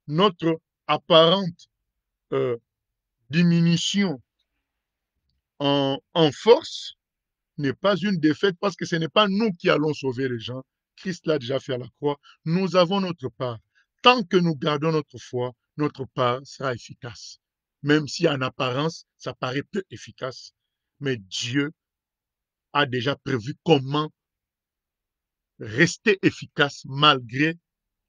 Notre apparente diminution en force n'est pas une défaite parce que ce n'est pas nous qui allons sauver les gens. Christ l'a déjà fait à la croix. Nous avons notre part. Tant que nous gardons notre foi, notre part sera efficace. Même si en apparence, ça paraît peu efficace. Mais Dieu a déjà prévu comment rester efficace malgré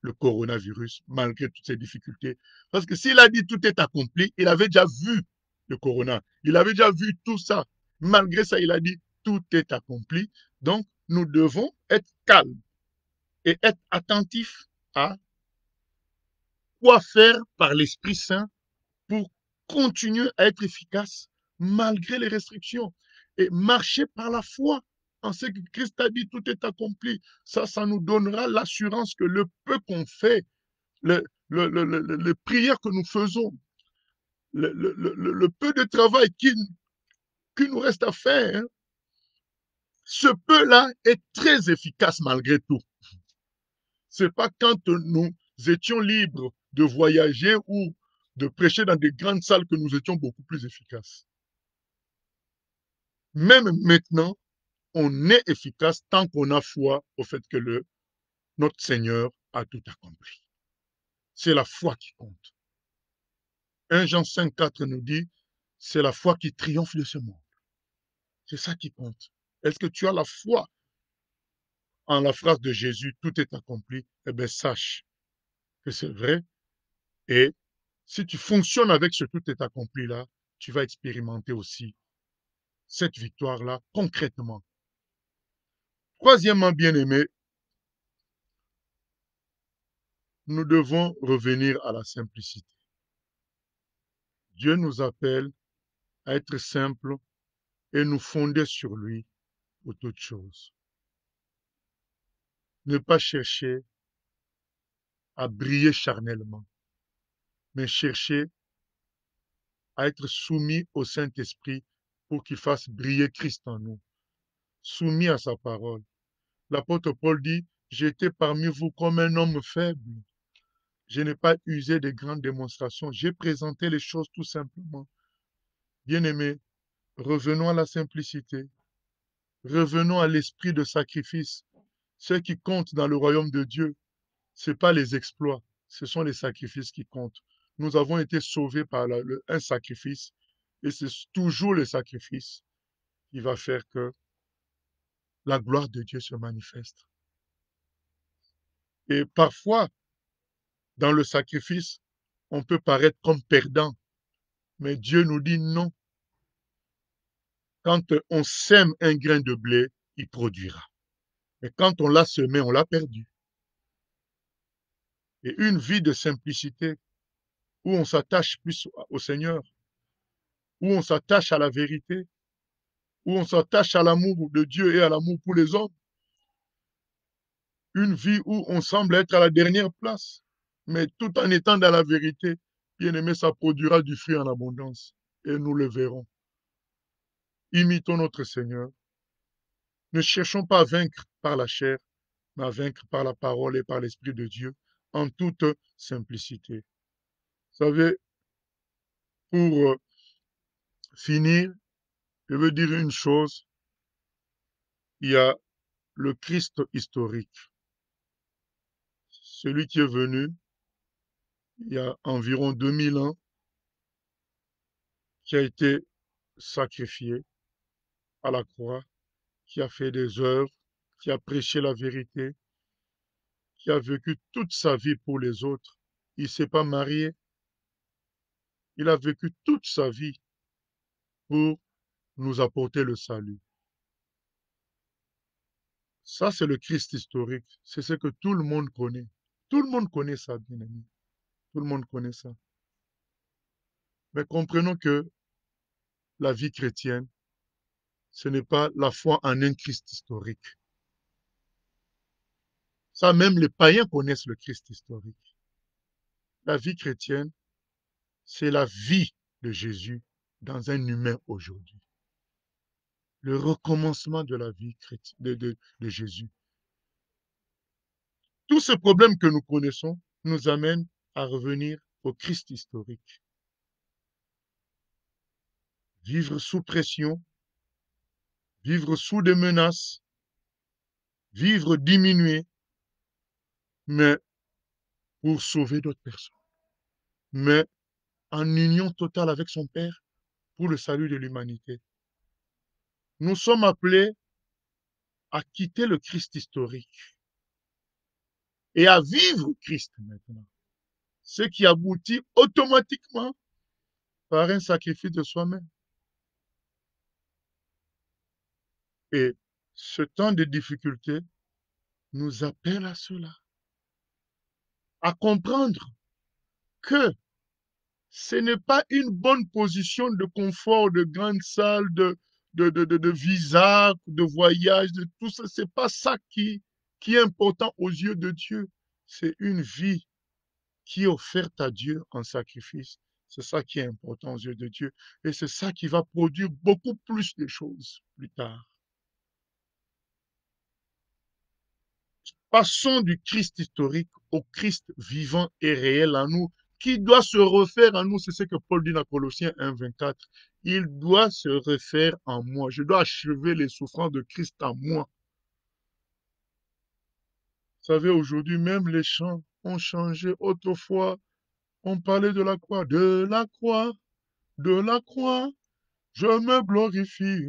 le coronavirus, malgré toutes ces difficultés. Parce que s'il a dit tout est accompli, il avait déjà vu le corona. Il avait déjà vu tout ça. Malgré ça, il a dit tout est accompli. Donc, nous devons être calmes et être attentifs à quoi faire par l'Esprit Saint pour continuer à être efficace malgré les restrictions et marcher par la foi en ce que Christ a dit, tout est accompli. Ça nous donnera l'assurance que le peu qu'on fait, les prières que nous faisons, le peu de travail qui nous reste à faire, hein, ce peu-là est très efficace malgré tout. C'est pas quand nous étions libres de voyager ou de prêcher dans des grandes salles que nous étions beaucoup plus efficaces. Même maintenant, on est efficace tant qu'on a foi au fait que notre Seigneur a tout accompli. C'est la foi qui compte. 1 Jean 5,4 nous dit, c'est la foi qui triomphe de ce monde. C'est ça qui compte. Est-ce que tu as la foi en la phrase de Jésus, tout est accompli? Eh bien, sache que c'est vrai. Et si tu fonctionnes avec ce tout est accompli là, tu vas expérimenter aussi cette victoire-là concrètement. Troisièmement, bien aimé, nous devons revenir à la simplicité. Dieu nous appelle à être simples et nous fonder sur lui pour toutes choses. Ne pas chercher à briller charnellement, mais chercher à être soumis au Saint-Esprit pour qu'il fasse briller Christ en nous, soumis à sa parole. L'apôtre Paul dit, j'étais parmi vous comme un homme faible. Je n'ai pas usé de grandes démonstrations. J'ai présenté les choses tout simplement. Bien-aimés, revenons à la simplicité. Revenons à l'esprit de sacrifice. Ce qui compte dans le royaume de Dieu, ce n'est pas les exploits, ce sont les sacrifices qui comptent. Nous avons été sauvés par un sacrifice et c'est toujours le sacrifice qui va faire que la gloire de Dieu se manifeste. Et parfois, dans le sacrifice, on peut paraître comme perdant, mais Dieu nous dit non. Quand on sème un grain de blé, il produira. Mais quand on l'a semé, on l'a perdu. Et une vie de simplicité, où on s'attache plus au Seigneur, où on s'attache à la vérité, où on s'attache à l'amour de Dieu et à l'amour pour les hommes. Une vie où on semble être à la dernière place, mais tout en étant dans la vérité, bien aimé, ça produira du fruit en abondance. Et nous le verrons. Imitons notre Seigneur. Ne cherchons pas à vaincre par la chair, mais à vaincre par la parole et par l'Esprit de Dieu, en toute simplicité. Vous savez, pour finir, je veux dire une chose. Il y a le Christ historique, celui qui est venu il y a environ 2000 ans, qui a été sacrifié à la croix, qui a fait des œuvres, qui a prêché la vérité, qui a vécu toute sa vie pour les autres. Il ne s'est pas marié, il a vécu toute sa vie pour nous apporter le salut. Ça, c'est le Christ historique. C'est ce que tout le monde connaît. Tout le monde connaît ça, bien aimé. Tout le monde connaît ça. Mais comprenons que la vie chrétienne, ce n'est pas la foi en un Christ historique. Ça, même les païens connaissent le Christ historique. La vie chrétienne, c'est la vie de Jésus dans un humain aujourd'hui. Le recommencement de la vie chrétienne, de Jésus. Tous ces problèmes que nous connaissons nous amènent à revenir au Christ historique. Vivre sous pression, vivre sous des menaces, vivre diminué, mais pour sauver d'autres personnes. Mais en union totale avec son Père pour le salut de l'humanité. Nous sommes appelés à quitter le Christ historique et à vivre Christ maintenant. Ce qui aboutit automatiquement par un sacrifice de soi-même. Et ce temps de difficulté nous appelle à cela, à comprendre que ce n'est pas une bonne position de confort, de grande salle, de visa, de voyage, de tout ça. Ce n'est pas ça qui est important aux yeux de Dieu. C'est une vie qui est offerte à Dieu en sacrifice. C'est ça qui est important aux yeux de Dieu. Et c'est ça qui va produire beaucoup plus de choses plus tard. Passons du Christ historique au Christ vivant et réel en nous, qui doit se refaire en nous. C'est ce que Paul dit dans Colossiens 1, 24. Il doit se refaire en moi. Je dois achever les souffrances de Christ en moi. Vous savez, aujourd'hui, même les chants ont changé. Autrefois, on parlait de la croix, de la croix, de la croix. Je me glorifie.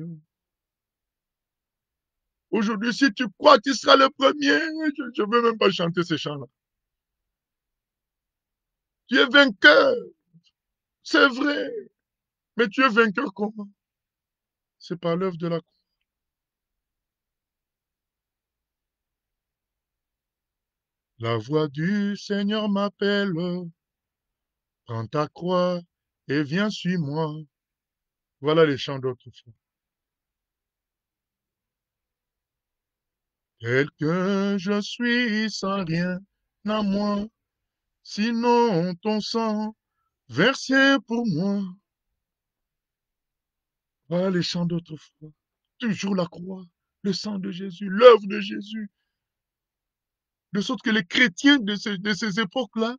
Aujourd'hui, si tu crois, tu seras le premier. Je ne veux même pas chanter ces chants-là. Tu es vainqueur, c'est vrai. Mais tu es vainqueur comment? C'est par l'œuvre de la croix. La voix du Seigneur m'appelle. Prends ta croix et viens, suis-moi. Voilà les chants d'autrefois. Tel que je suis sans rien à moi, sinon ton sang versé pour moi. Voilà les chants d'autrefois. Toujours la croix, le sang de Jésus, l'œuvre de Jésus. De sorte que les chrétiens de ces époques-là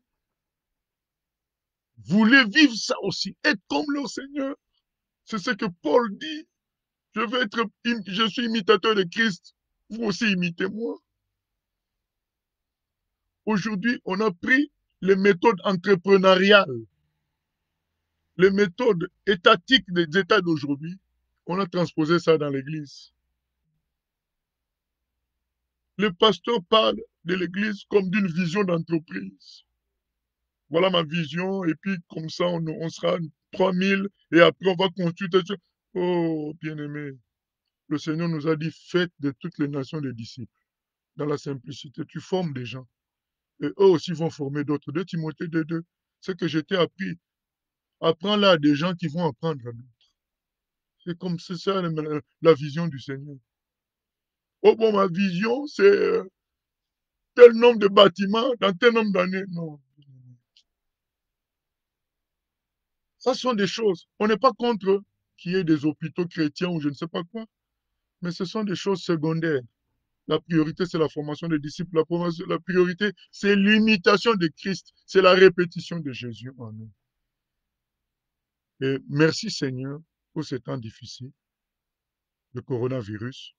voulaient vivre ça aussi, être comme leur Seigneur. C'est ce que Paul dit. Je suis imitateur de Christ. Vous aussi imitez-moi. Aujourd'hui, on a pris les méthodes entrepreneuriales, les méthodes étatiques des États d'aujourd'hui. On a transposé ça dans l'Église. Le pasteur parle de l'Église comme d'une vision d'entreprise. Voilà ma vision, et puis comme ça, on sera 3000, et après, on va construire. Oh, bien-aimé, le Seigneur nous a dit, faites de toutes les nations des disciples. Dans la simplicité, tu formes des gens. Et eux aussi vont former d'autres. 2 Timothée 2:2. Ce que je t'ai appris, apprends-là à des gens qui vont apprendre à d'autres. C'est comme c'est ça la vision du Seigneur. Oh bon, ma vision, c'est tel nombre de bâtiments dans tel nombre d'années. Non. Ça sont des choses. On n'est pas contre qu'il y ait des hôpitaux chrétiens ou je ne sais pas quoi, mais ce sont des choses secondaires. La priorité, c'est la formation des disciples. La priorité, c'est l'imitation de Christ. C'est la répétition de Jésus en nous. Et merci Seigneur pour ces temps difficiles, le coronavirus,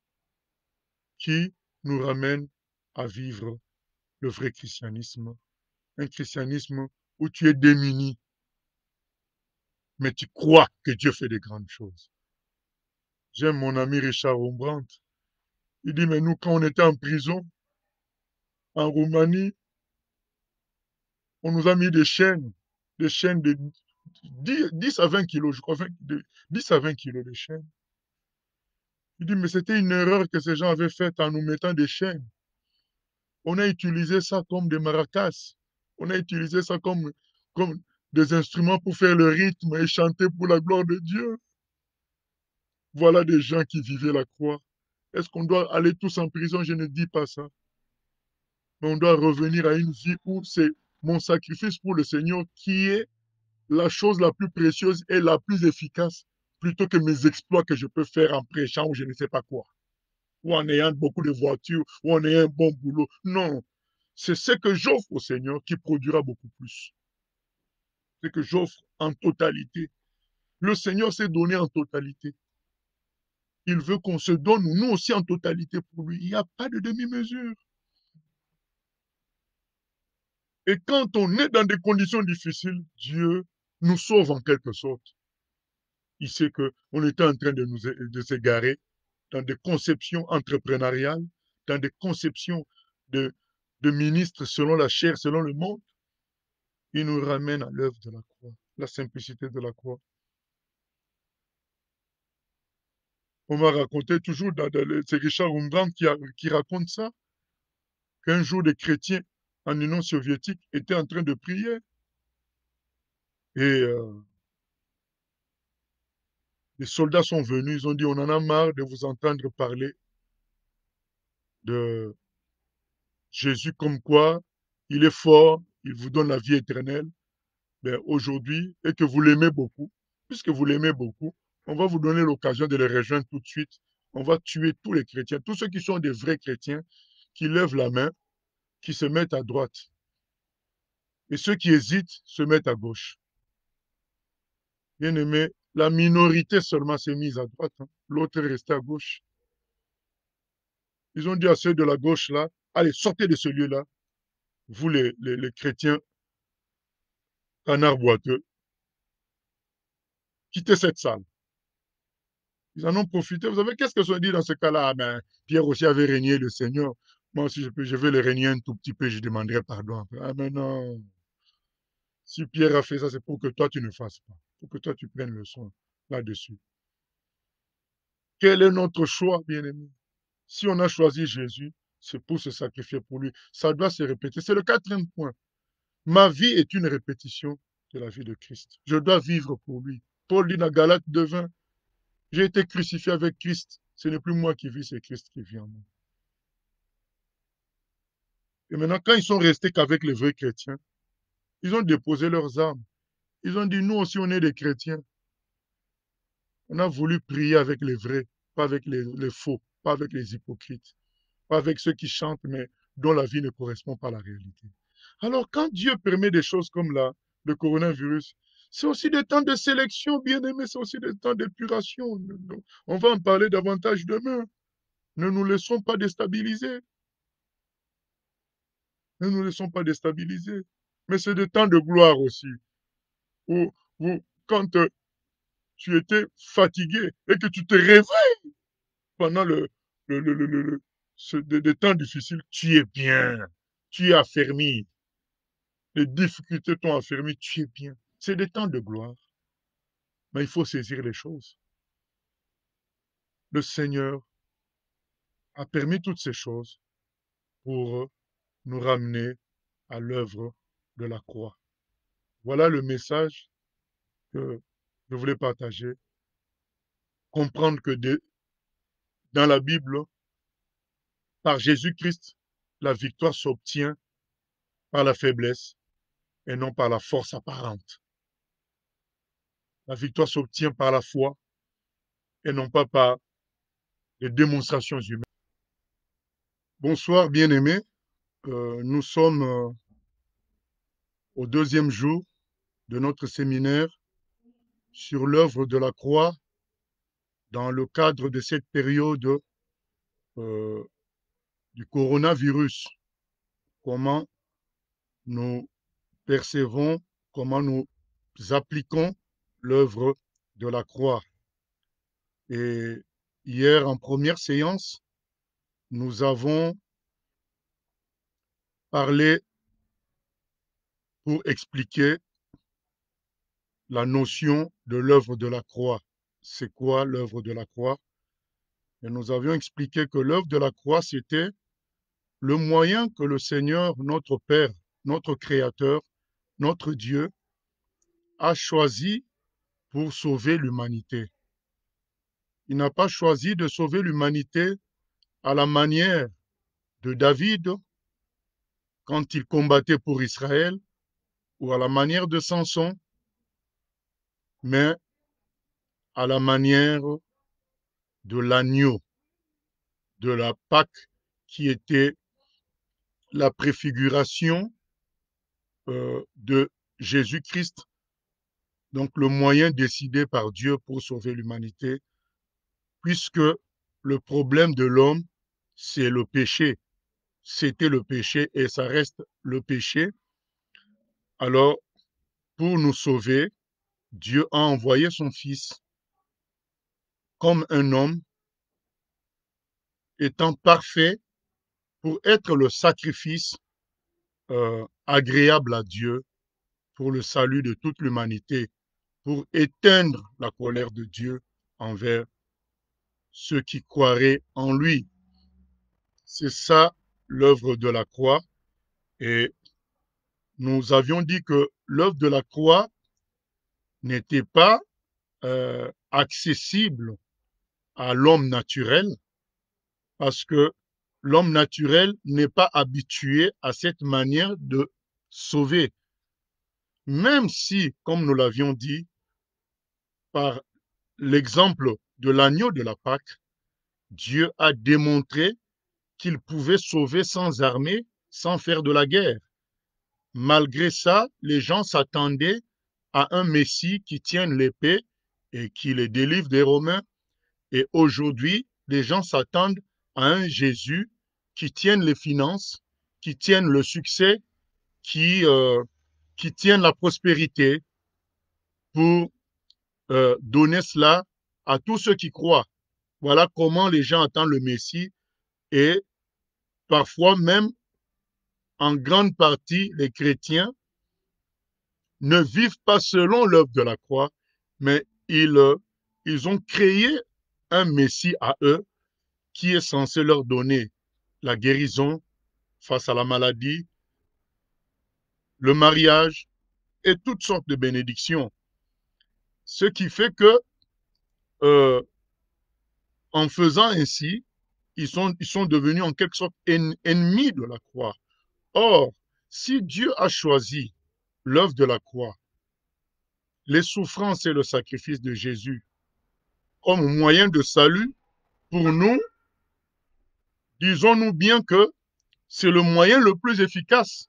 qui nous ramène à vivre le vrai christianisme. Un christianisme où tu es démuni, mais tu crois que Dieu fait de grandes choses. J'aime mon ami Richard Rembrandt. Il dit, mais nous, quand on était en prison, en Roumanie, on nous a mis des chaînes de 10 à 20 kilos, je crois, 10 à 20 kilos de chaînes. Il dit, mais c'était une erreur que ces gens avaient faite en nous mettant des chaînes. On a utilisé ça comme des maracas. On a utilisé ça comme des instruments pour faire le rythme et chanter pour la gloire de Dieu. Voilà des gens qui vivaient la croix. Est-ce qu'on doit aller tous en prison? Je ne dis pas ça. Mais on doit revenir à une vie où c'est mon sacrifice pour le Seigneur qui est la chose la plus précieuse et la plus efficace, plutôt que mes exploits que je peux faire en prêchant ou je ne sais pas quoi, ou en ayant beaucoup de voitures, ou en ayant un bon boulot. Non, c'est ce que j'offre au Seigneur qui produira beaucoup plus. C'est que j'offre en totalité. Le Seigneur s'est donné en totalité. Il veut qu'on se donne, nous aussi, en totalité pour lui. Il n'y a pas de demi-mesure. Et quand on est dans des conditions difficiles, Dieu nous sauve en quelque sorte. Il sait qu'on était en train de s'égarer dans des conceptions entrepreneuriales, dans des conceptions de, de ministres selon la chair, selon le monde. Il nous ramène à l'œuvre de la croix, la simplicité de la croix. On m'a raconté toujours, c'est Richard Rembrandt qui raconte ça, qu'un jour des chrétiens en Union soviétique étaient en train de prier. Et les soldats sont venus, ils ont dit, on en a marre de vous entendre parler de Jésus comme quoi il est fort, il vous donne la vie éternelle. Ben, aujourd'hui, et que vous l'aimez beaucoup, puisque vous l'aimez beaucoup, on va vous donner l'occasion de les rejoindre tout de suite. On va tuer tous les chrétiens, tous ceux qui sont des vrais chrétiens, qui lèvent la main. qui se mettent à droite. Et ceux qui hésitent se mettent à gauche. Bien aimé, la minorité seulement s'est mise à droite. Hein. L'autre est resté à gauche. Ils ont dit à ceux de la gauche là, allez, sortez de ce lieu-là. Vous les chrétiens, canards boiteux, quittez cette salle. Ils en ont profité. Vous savez, qu'est-ce que sont dit dans ce cas-là? Ah ben, Pierre aussi avait régné le Seigneur. Moi aussi, je vais le régner un tout petit peu, je demanderai pardon. Ah mais non. Si Pierre a fait ça, c'est pour que toi, tu ne fasses pas. Pour que toi, tu prennes le soin là-dessus. Quel est notre choix, bien-aimé? Si on a choisi Jésus, c'est pour se sacrifier pour lui. Ça doit se répéter. C'est le quatrième point. Ma vie est une répétition de la vie de Christ. Je dois vivre pour lui. Paul dit dans Galates 2:20, j'ai été crucifié avec Christ. Ce n'est plus moi qui vis, c'est Christ qui vit en moi. Et maintenant, quand ils sont restés qu'avec les vrais chrétiens, ils ont déposé leurs armes. Ils ont dit, nous aussi, on est des chrétiens. On a voulu prier avec les vrais, pas avec les faux, pas avec les hypocrites, pas avec ceux qui chantent, mais dont la vie ne correspond pas à la réalité. Alors, quand Dieu permet des choses comme là, le coronavirus, c'est aussi des temps de sélection, bien aimé, c'est aussi des temps d'épuration. On va en parler davantage demain. Ne nous laissons pas déstabiliser. Ne nous laissons pas déstabiliser. Mais c'est des temps de gloire aussi. Où quand tu étais fatigué et que tu te réveilles pendant des temps difficiles, tu es bien. Tu es affermi. Les difficultés t'ont affermi, tu es bien. C'est des temps de gloire. Mais il faut saisir les choses. Le Seigneur a permis toutes ces choses pour nous ramener à l'œuvre de la croix. Voilà le message que je voulais partager. Comprendre que dans la Bible, par Jésus-Christ, la victoire s'obtient par la faiblesse et non par la force apparente. La victoire s'obtient par la foi et non pas par les démonstrations humaines. Bonsoir, bien-aimés. Nous sommes au deuxième jour de notre séminaire sur l'œuvre de la croix dans le cadre de cette période du coronavirus. Comment nous percevons, comment nous appliquons l'œuvre de la croix. Et hier, en première séance, nous avons parlé pour expliquer la notion de l'œuvre de la croix. C'est quoi l'œuvre de la croix? Et nous avions expliqué que l'œuvre de la croix, c'était le moyen que le Seigneur, notre Père, notre Créateur, notre Dieu, a choisi pour sauver l'humanité. Il n'a pas choisi de sauver l'humanité à la manière de David quand il combattait pour Israël, ou à la manière de Samson, mais à la manière de l'agneau, de la Pâque, qui était la préfiguration de Jésus-Christ, donc le moyen décidé par Dieu pour sauver l'humanité, puisque le problème de l'homme, c'est le péché. C'était le péché et ça reste le péché. Alors, pour nous sauver, Dieu a envoyé son Fils comme un homme, étant parfait pour être le sacrifice agréable à Dieu pour le salut de toute l'humanité, pour éteindre la colère de Dieu envers ceux qui croiraient en lui. C'est ça l'œuvre de la croix. Et nous avions dit que l'œuvre de la croix n'était pas accessible à l'homme naturel parce que l'homme naturel n'est pas habitué à cette manière de sauver. Même si, comme nous l'avions dit, par l'exemple de l'agneau de la Pâque, Dieu a démontré qu'il pouvait sauver sans armée, sans faire de la guerre. Malgré ça, les gens s'attendaient à un Messie qui tienne l'épée et qui les délivre des Romains. Et aujourd'hui, les gens s'attendent à un Jésus qui tienne les finances, qui tienne le succès, qui, euh, qui tienne la prospérité pour donner cela à tous ceux qui croient. Voilà comment les gens attendent le Messie et parfois même en grande partie les chrétiens ne vivent pas selon l'œuvre de la croix, mais ils ont créé un Messie à eux qui est censé leur donner la guérison face à la maladie, le mariage et toutes sortes de bénédictions. Ce qui fait que, euh, en faisant ainsi, ils sont devenus en quelque sorte ennemis de la croix. Or, si Dieu a choisi l'œuvre de la croix, les souffrances et le sacrifice de Jésus comme moyen de salut, pour nous, disons-nous bien que c'est le moyen le plus efficace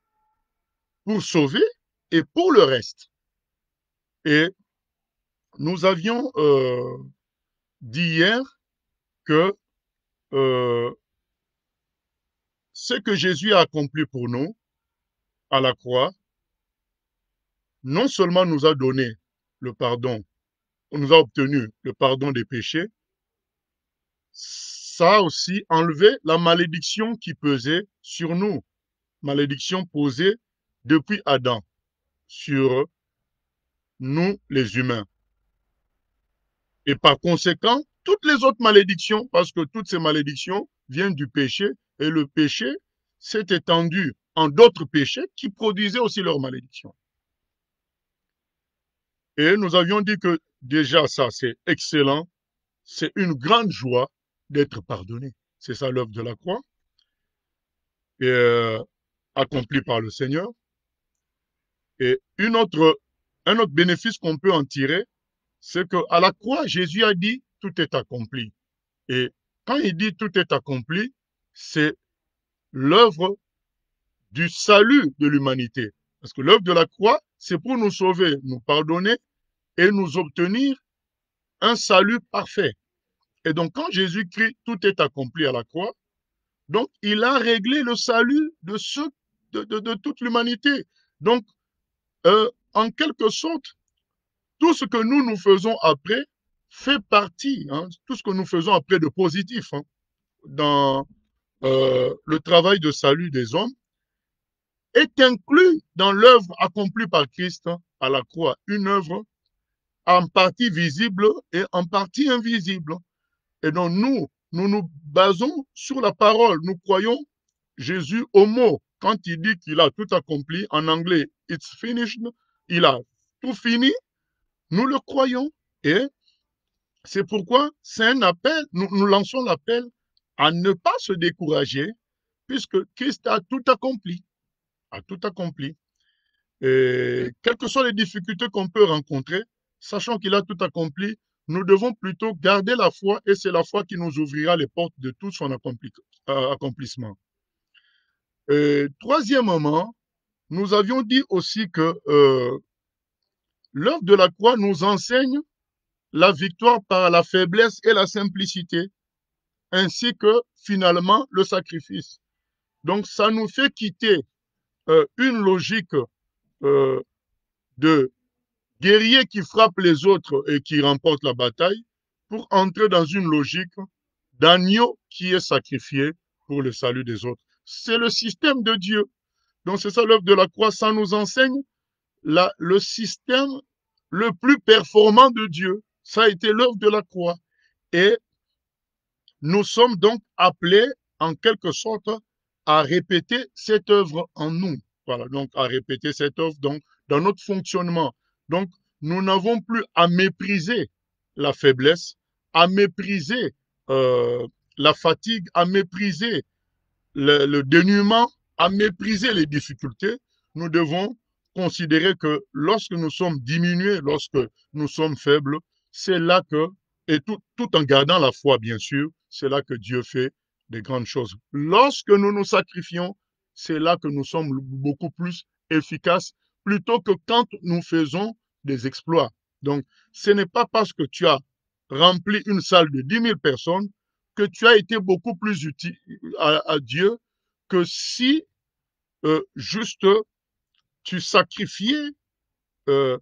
pour sauver et pour le reste. Et nous avions dit hier que euh, ce que Jésus a accompli pour nous à la croix, non seulement nous a donné le pardon, on nous a obtenu le pardon des péchés, ça a aussi enlevé la malédiction qui pesait sur nous, malédiction posée depuis Adam sur nous les humains. Et par conséquent, toutes les autres malédictions, parce que toutes ces malédictions viennent du péché, et le péché s'est étendu en d'autres péchés qui produisaient aussi leurs malédictions. Et nous avions dit que déjà ça, c'est excellent, c'est une grande joie d'être pardonné. C'est ça l'œuvre de la croix, et, accomplie par le Seigneur. Et un autre bénéfice qu'on peut en tirer, c'est qu'à la croix, Jésus a dit, tout est accompli. Et quand il dit tout est accompli, c'est l'œuvre du salut de l'humanité. Parce que l'œuvre de la croix, c'est pour nous sauver, nous pardonner et nous obtenir un salut parfait. Et donc, quand Jésus crie tout est accompli à la croix, donc il a réglé le salut de toute l'humanité. Donc, en quelque sorte, tout ce que nous faisons après fait partie, hein, tout ce que nous faisons après de positif, hein, dans le travail de salut des hommes, est inclus dans l'œuvre accomplie par Christ à la croix. Une œuvre en partie visible et en partie invisible. Et donc nous nous basons sur la parole. Nous croyons Jésus au mot. Quand il dit qu'il a tout accompli, en anglais, it's finished, il a tout fini, nous le croyons. Et c'est pourquoi c'est un appel, nous lançons l'appel à ne pas se décourager, puisque Christ a tout accompli. A tout accompli. Et quelles que soient les difficultés qu'on peut rencontrer, sachant qu'il a tout accompli, nous devons plutôt garder la foi et c'est la foi qui nous ouvrira les portes de tout son accomplissement. Et troisièmement, nous avions dit aussi que l'œuvre de la croix nous enseigne la victoire par la faiblesse et la simplicité, ainsi que finalement le sacrifice. Donc ça nous fait quitter une logique de guerrier qui frappe les autres et qui remporte la bataille pour entrer dans une logique d'agneau qui est sacrifié pour le salut des autres. C'est le système de Dieu. Donc c'est ça l'œuvre de la croix. Ça nous enseigne le système le plus performant de Dieu. Ça a été l'œuvre de la croix. Et nous sommes donc appelés en quelque sorte à répéter cette œuvre en nous. Voilà, donc à répéter cette œuvre donc, dans notre fonctionnement. Donc, nous n'avons plus à mépriser la faiblesse, à mépriser la fatigue, à mépriser le dénuement, à mépriser les difficultés. Nous devons considérer que lorsque nous sommes diminués, lorsque nous sommes faibles, c'est là que, et tout en gardant la foi, bien sûr, c'est là que Dieu fait des grandes choses. Lorsque nous nous sacrifions, c'est là que nous sommes beaucoup plus efficaces plutôt que quand nous faisons des exploits. Donc, ce n'est pas parce que tu as rempli une salle de 10 000 personnes que tu as été beaucoup plus utile à Dieu que si juste tu sacrifiais euh,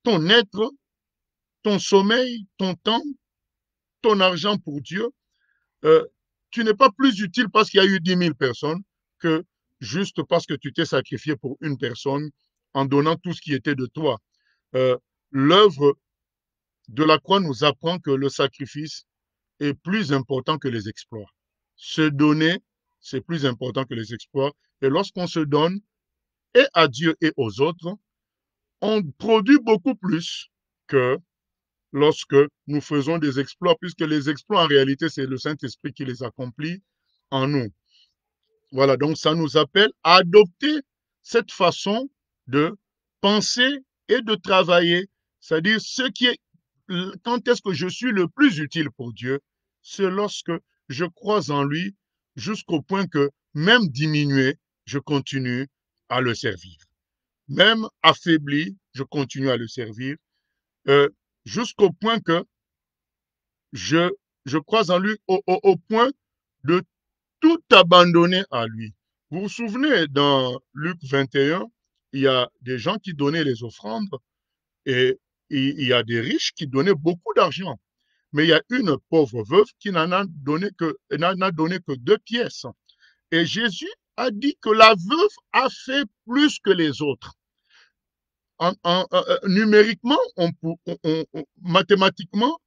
ton être, ton sommeil, ton temps, ton argent pour Dieu. Euh, Tu n'es pas plus utile parce qu'il y a eu 10 000 personnes que juste parce que tu t'es sacrifié pour une personne en donnant tout ce qui était de toi. Euh, L'œuvre de la croix nous apprend que le sacrifice est plus important que les exploits. Se donner, c'est plus important que les exploits. Et lorsqu'on se donne, et à Dieu et aux autres, on produit beaucoup plus que lorsque nous faisons des exploits, puisque les exploits, en réalité, c'est le Saint-Esprit qui les accomplit en nous. Voilà, donc ça nous appelle à adopter cette façon de penser et de travailler. C'est-à-dire, quand est-ce que je suis le plus utile pour Dieu? C'est lorsque je crois en lui jusqu'au point que, même diminué, je continue à le servir. Même affaibli, je continue à le servir, euh, jusqu'au point que je, je crois en lui au point de tout abandonner à lui. Vous vous souvenez, dans Luc 21, il y a des gens qui donnaient les offrandes et il y a des riches qui donnaient beaucoup d'argent. Mais il y a une pauvre veuve qui n'en a donné que 2 pièces. Et Jésus a dit que la veuve a fait plus que les autres. Numériquement, mathématiquement,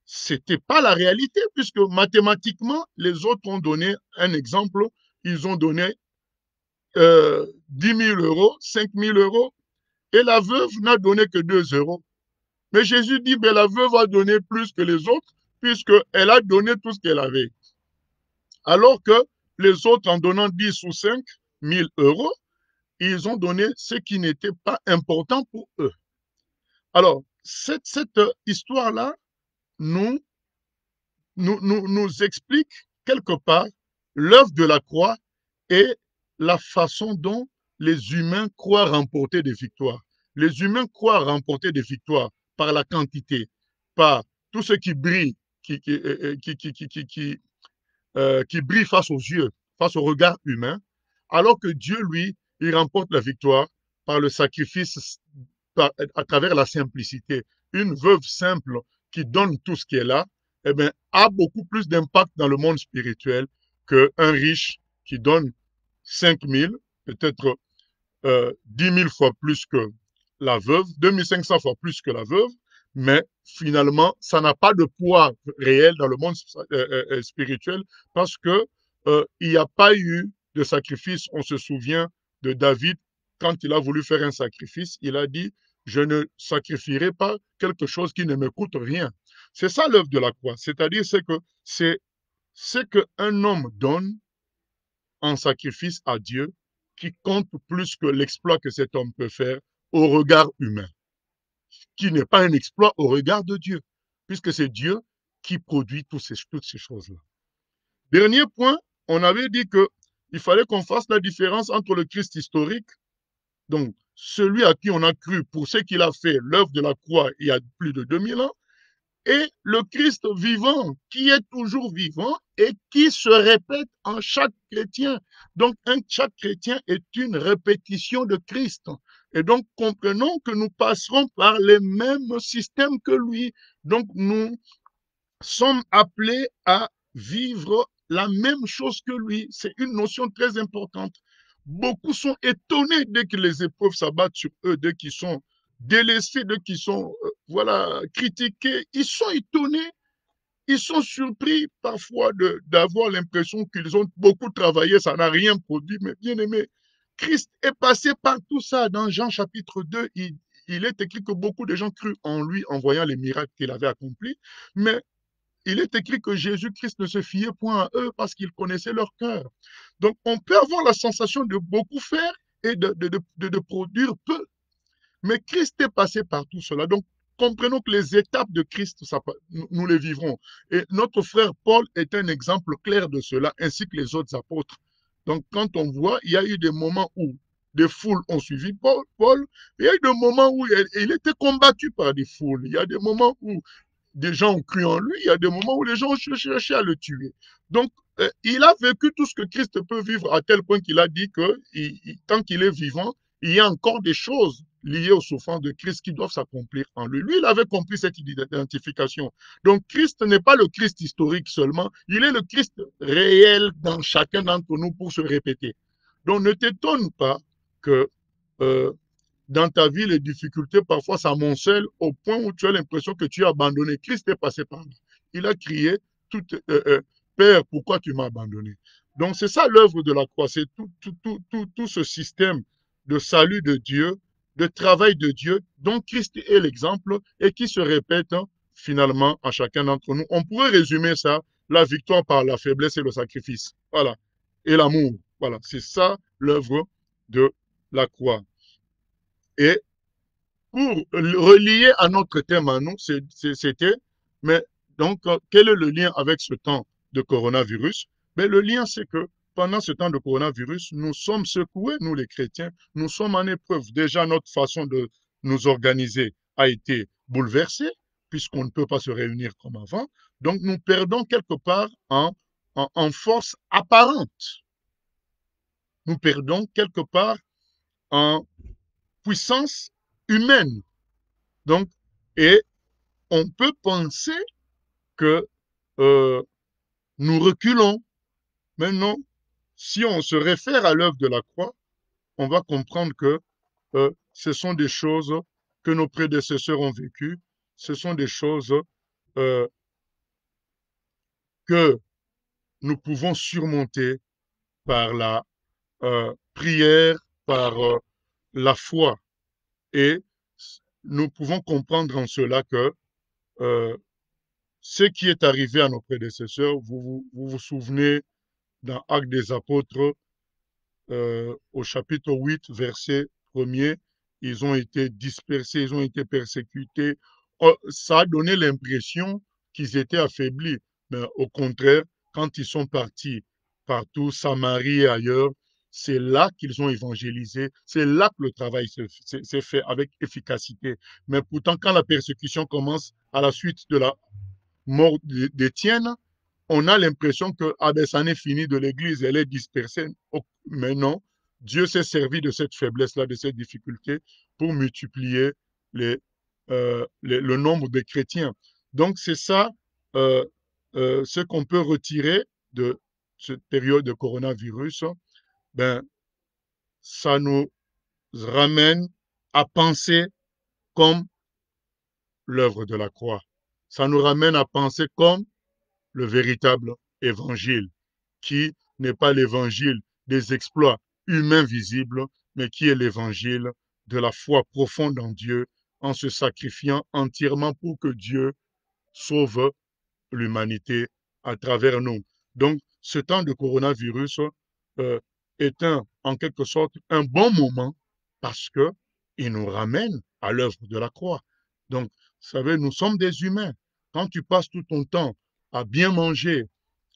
c'était pas la réalité, puisque mathématiquement, les autres ont donné un exemple, ils ont donné 10 000 euros, 5 000 euros, et la veuve n'a donné que 2 euros. Mais Jésus dit, ben, la veuve a donné plus que les autres, puisqu'elle a donné tout ce qu'elle avait. Alors que les autres, en donnant 10 ou 5 000 euros, ils ont donné ce qui n'était pas important pour eux. Alors, cette histoire-là nous nous explique quelque part l'œuvre de la croix et la façon dont les humains croient remporter des victoires. Les humains croient remporter des victoires par la quantité, par tout ce qui brille, qui brille face aux yeux, face au regard humain, alors que Dieu, lui, il remporte la victoire par le sacrifice, à travers la simplicité. Une veuve simple qui donne tout ce qu'elle a, eh bien, a beaucoup plus d'impact dans le monde spirituel qu'un riche qui donne 5 000, peut-être 10 000 fois plus que la veuve, 2500 fois plus que la veuve, mais finalement, ça n'a pas de poids réel dans le monde spirituel parce que il n'y a pas eu de sacrifice. On se souvient de David, quand il a voulu faire un sacrifice, il a dit, je ne sacrifierai pas quelque chose qui ne me coûte rien. C'est ça l'œuvre de la croix, c'est-à-dire c'est ce qu'un homme donne en sacrifice à Dieu qui compte plus que l'exploit que cet homme peut faire au regard humain, qui n'est pas un exploit au regard de Dieu, puisque c'est Dieu qui produit toutes ces choses-là. Dernier point, on avait dit qu'il fallait qu'on fasse la différence entre le Christ historique, donc celui à qui on a cru pour ce qu'il a fait, l'œuvre de la croix il y a plus de 2000 ans, et le Christ vivant, qui est toujours vivant et qui se répète en chaque chrétien. Donc, chaque chrétien est une répétition de Christ. Et donc, comprenons que nous passerons par les mêmes systèmes que lui. Donc, nous sommes appelés à vivre la même chose que lui. C'est une notion très importante. Beaucoup sont étonnés dès que les épreuves s'abattent sur eux, dès qu'ils sont délaissés, dès qu'ils sont voilà, critiqués. Ils sont étonnés, ils sont surpris parfois d'avoir l'impression qu'ils ont beaucoup travaillé, ça n'a rien produit. Mais bien aimé, Christ est passé par tout ça. Dans Jean chapitre 2, il est écrit que beaucoup de gens crurent en lui en voyant les miracles qu'il avait accomplis. Mais il est écrit que Jésus-Christ ne se fiait point à eux parce qu'il connaissait leur cœur. Donc, on peut avoir la sensation de beaucoup faire et de produire peu. Mais Christ est passé par tout cela. Donc, comprenons que les étapes de Christ, nous les vivrons. Et notre frère Paul est un exemple clair de cela, ainsi que les autres apôtres. Donc, quand on voit, il y a eu des moments où des foules ont suivi Paul, il y a eu des moments où il était combattu par des foules, il y a des moments où des gens ont cru en lui, il y a des moments où les gens ont cherché à le tuer. Donc, il a vécu tout ce que Christ peut vivre à tel point qu'il a dit que tant qu'il est vivant, il y a encore des choses liées aux souffrances de Christ qui doivent s'accomplir en lui. Lui, il avait compris cette identification. Donc, Christ n'est pas le Christ historique seulement, il est le Christ réel dans chacun d'entre nous pour se répéter. Donc, ne t'étonne pas que euh, dans ta vie, les difficultés, parfois, s'amoncellent au point où tu as l'impression que tu as abandonné. Christ est passé par là. Il a crié, tout, Père, pourquoi tu m'as abandonné? Donc, c'est ça l'œuvre de la croix. C'est tout ce système de salut de Dieu, de travail de Dieu, dont Christ est l'exemple et qui se répète finalement à chacun d'entre nous. On pourrait résumer ça, la victoire par la faiblesse et le sacrifice. Voilà. Et l'amour. Voilà. C'est ça l'œuvre de la croix. Et pour relier à notre thème à nous, c'était, mais donc, quel est le lien avec ce temps de coronavirus? Mais le lien, c'est que pendant ce temps de coronavirus, nous sommes secoués, nous les chrétiens, nous sommes en épreuve. Déjà, notre façon de nous organiser a été bouleversée, puisqu'on ne peut pas se réunir comme avant. Donc, nous perdons quelque part en force apparente. Nous perdons quelque part en puissance humaine. Donc, et on peut penser que nous reculons. Mais non, si on se réfère à l'œuvre de la croix, on va comprendre que ce sont des choses que nos prédécesseurs ont vécues, ce sont des choses euh, que nous pouvons surmonter par la prière, par la foi. Et nous pouvons comprendre en cela que euh, ce qui est arrivé à nos prédécesseurs, vous souvenez dans Actes des Apôtres, au chapitre 8, verset 1er, ils ont été dispersés, ils ont été persécutés. Ça a donné l'impression qu'ils étaient affaiblis. Mais au contraire, quand ils sont partis partout, Samarie et ailleurs, c'est là qu'ils ont évangélisé, c'est là que le travail s'est fait avec efficacité. Mais pourtant, quand la persécution commence à la suite de la mort d'Étienne, on a l'impression que ah ben, c'en est fini de l'Église, elle est dispersée. Mais non, Dieu s'est servi de cette faiblesse-là, de cette difficulté, pour multiplier le nombre de chrétiens. Donc c'est ça euh, ce qu'on peut retirer de cette période de coronavirus. Ben, ça nous ramène à penser comme l'œuvre de la croix. Ça nous ramène à penser comme le véritable évangile, qui n'est pas l'évangile des exploits humains visibles, mais qui est l'évangile de la foi profonde en Dieu, en se sacrifiant entièrement pour que Dieu sauve l'humanité à travers nous. Donc, ce temps de coronavirus euh, est en quelque sorte un bon moment parce que il nous ramène à l'œuvre de la croix. Donc, vous savez, nous sommes des humains. Quand tu passes tout ton temps à bien manger,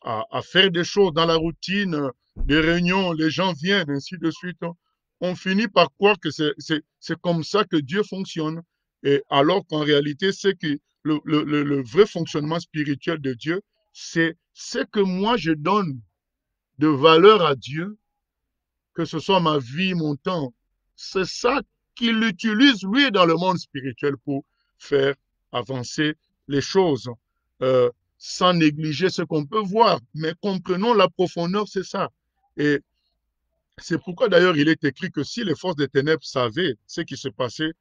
à faire des choses dans la routine, des réunions, les gens viennent, ainsi de suite, on finit par croire que c'est comme ça que Dieu fonctionne. Et alors qu'en réalité, c'est que le vrai fonctionnement spirituel de Dieu, c'est ce que moi je donne de valeur à Dieu, que ce soit ma vie, mon temps. C'est ça qu'il utilise, lui, dans le monde spirituel pour faire avancer les choses, euh, sans négliger ce qu'on peut voir. Mais comprenons la profondeur, c'est ça. Et c'est pourquoi d'ailleurs il est écrit que si les forces des ténèbres savaient ce qui se passait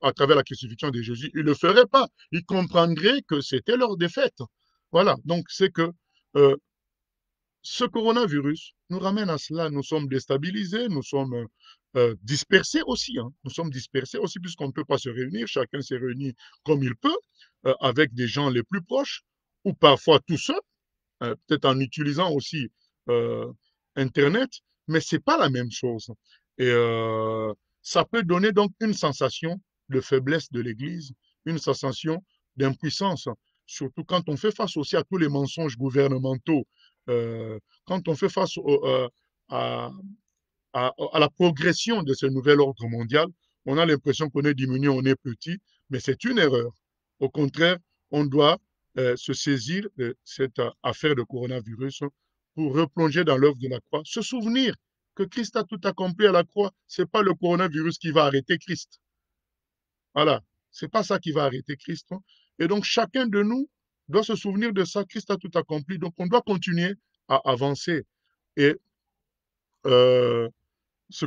à travers la crucifixion de Jésus, ils ne le feraient pas. Ils comprendraient que c'était leur défaite. Voilà, donc c'est que euh, ce coronavirus nous ramène à cela. Nous sommes déstabilisés, nous sommes dispersés aussi. Hein. Nous sommes dispersés aussi puisqu'on ne peut pas se réunir. Chacun s'est réuni comme il peut, avec des gens les plus proches ou parfois tout seul, peut-être en utilisant aussi euh, Internet, mais ce n'est pas la même chose. Et ça peut donner donc une sensation de faiblesse de l'Église, une sensation d'impuissance, surtout quand on fait face aussi à tous les mensonges gouvernementaux, quand on fait face à, à la progression de ce nouvel ordre mondial. On a l'impression qu'on est diminué, on est petit, mais c'est une erreur. Au contraire, on doit se saisir de cette affaire de coronavirus pour replonger dans l'œuvre de la croix, se souvenir que Christ a tout accompli à la croix. Ce n'est pas le coronavirus qui va arrêter Christ. Voilà, c'est pas ça qui va arrêter Christ. Et donc chacun de nous doit se souvenir de ça. Christ a tout accompli. Donc on doit continuer à avancer. Et euh, ce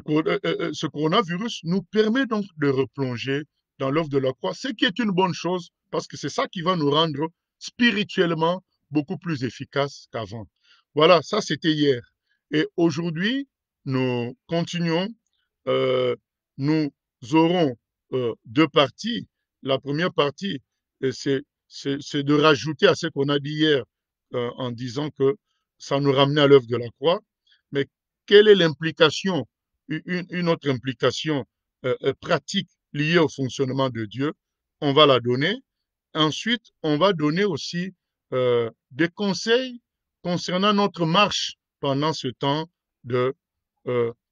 coronavirus nous permet donc de replonger dans l'œuvre de la croix, ce qui est une bonne chose parce que c'est ça qui va nous rendre spirituellement beaucoup plus efficaces qu'avant. Voilà, ça c'était hier. Et aujourd'hui, nous continuons. euh, nous aurons deux parties. La première partie, c'est de rajouter à ce qu'on a dit hier en disant que ça nous ramenait à l'œuvre de la croix. Mais quelle est l'implication, une autre implication pratique liée au fonctionnement de Dieu? On va la donner. Ensuite, on va donner aussi des conseils concernant notre marche pendant ce temps de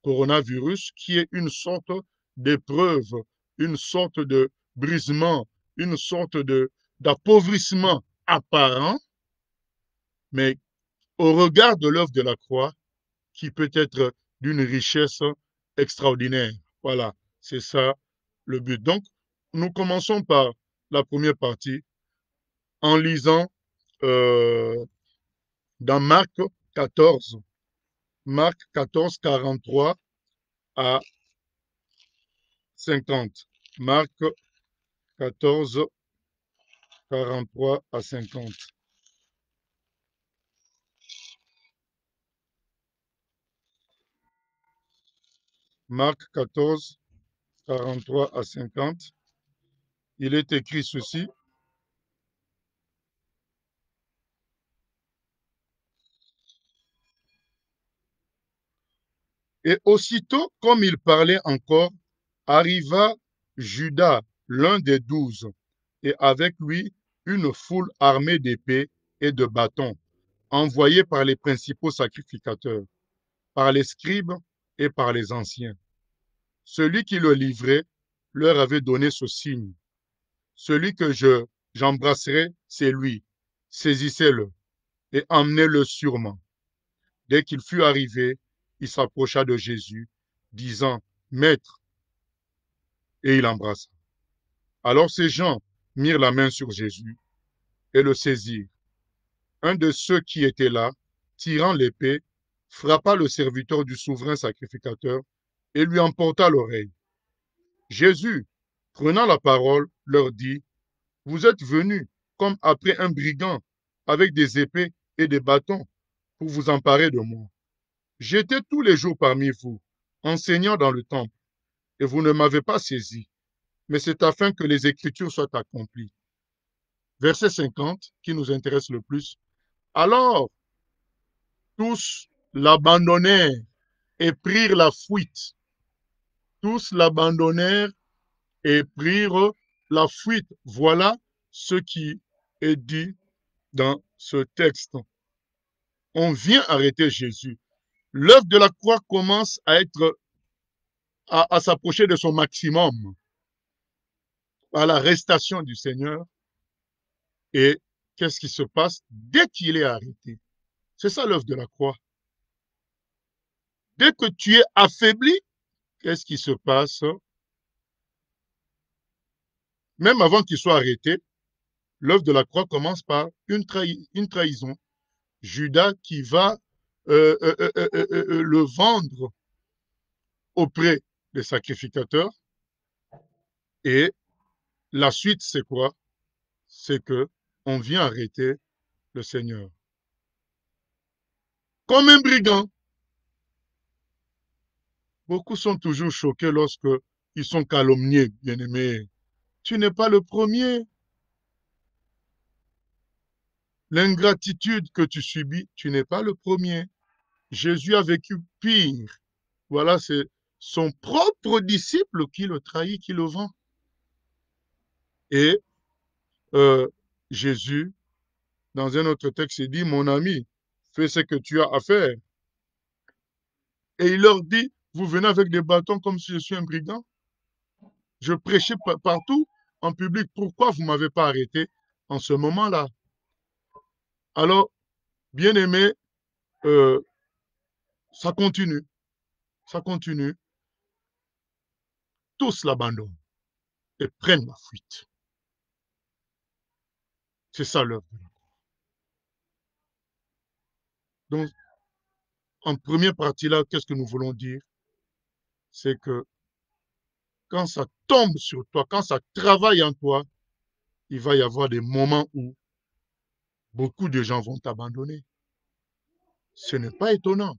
coronavirus, qui est une sorte d'épreuve, une sorte de brisement, une sorte d'appauvrissement apparent, mais au regard de l'œuvre de la croix, qui peut être d'une richesse extraordinaire. Voilà, c'est ça le but. Donc, nous commençons par la première partie en lisant euh, dans Marc 14, 43 à 50. Marc 14, 43 à 50. Marc 14, 43 à 50. Il est écrit ceci. Et aussitôt, comme il parlait encore, arriva Judas, l'un des 12, et avec lui une foule armée d'épées et de bâtons, envoyés par les principaux sacrificateurs, par les scribes et par les anciens. Celui qui le livrait leur avait donné ce signe. Celui que j'embrasserai, c'est lui. Saisissez-le et emmenez-le sûrement. Dès qu'il fut arrivé, il s'approcha de Jésus, disant, Maître, et il l'embrassa. Alors ces gens mirent la main sur Jésus et le saisirent. Un de ceux qui étaient là, tirant l'épée, frappa le serviteur du souverain sacrificateur et lui emporta l'oreille. Jésus, prenant la parole, leur dit, Vous êtes venus comme après un brigand, avec des épées et des bâtons, pour vous emparer de moi. J'étais tous les jours parmi vous, enseignant dans le temple, et vous ne m'avez pas saisi, mais c'est afin que les Écritures soient accomplies. Verset 50, qui nous intéresse le plus. Alors, tous l'abandonnèrent et prirent la fuite. Tous l'abandonnèrent et prirent la fuite. Voilà ce qui est dit dans ce texte. On vient arrêter Jésus. L'œuvre de la croix commence à s'approcher de son maximum à l'arrestation du Seigneur. Et qu'est-ce qui se passe dès qu'il est arrêté? C'est ça l'œuvre de la croix. Dès que tu es affaibli, qu'est-ce qui se passe? Même avant qu'il soit arrêté, l'œuvre de la croix commence par une trahison. Judas qui va le vendre auprès des sacrificateurs. Et la suite, c'est quoi? C'est que on vient arrêter le Seigneur. Comme un brigand. Beaucoup sont toujours choqués lorsque ils sont calomniés, bien-aimés. Tu n'es pas le premier. L'ingratitude que tu subis, tu n'es pas le premier. Jésus a vécu pire. Voilà, c'est son propre disciple qui le trahit, qui le vend. Et Jésus, dans un autre texte, il dit, mon ami, fais ce que tu as à faire. et il leur dit, vous venez avec des bâtons comme si je suis un brigand. Je prêchais partout en public. Pourquoi vous ne m'avez pas arrêté en ce moment-là? Alors, bien aimé, euh, ça continue. Ça continue. Tous l'abandonnent et prennent la fuite. C'est ça l'œuvre de la croix. Donc, en première partie là, qu'est-ce que nous voulons dire? C'est que quand ça tombe sur toi, quand ça travaille en toi, il va y avoir des moments où beaucoup de gens vont t'abandonner. Ce n'est pas étonnant.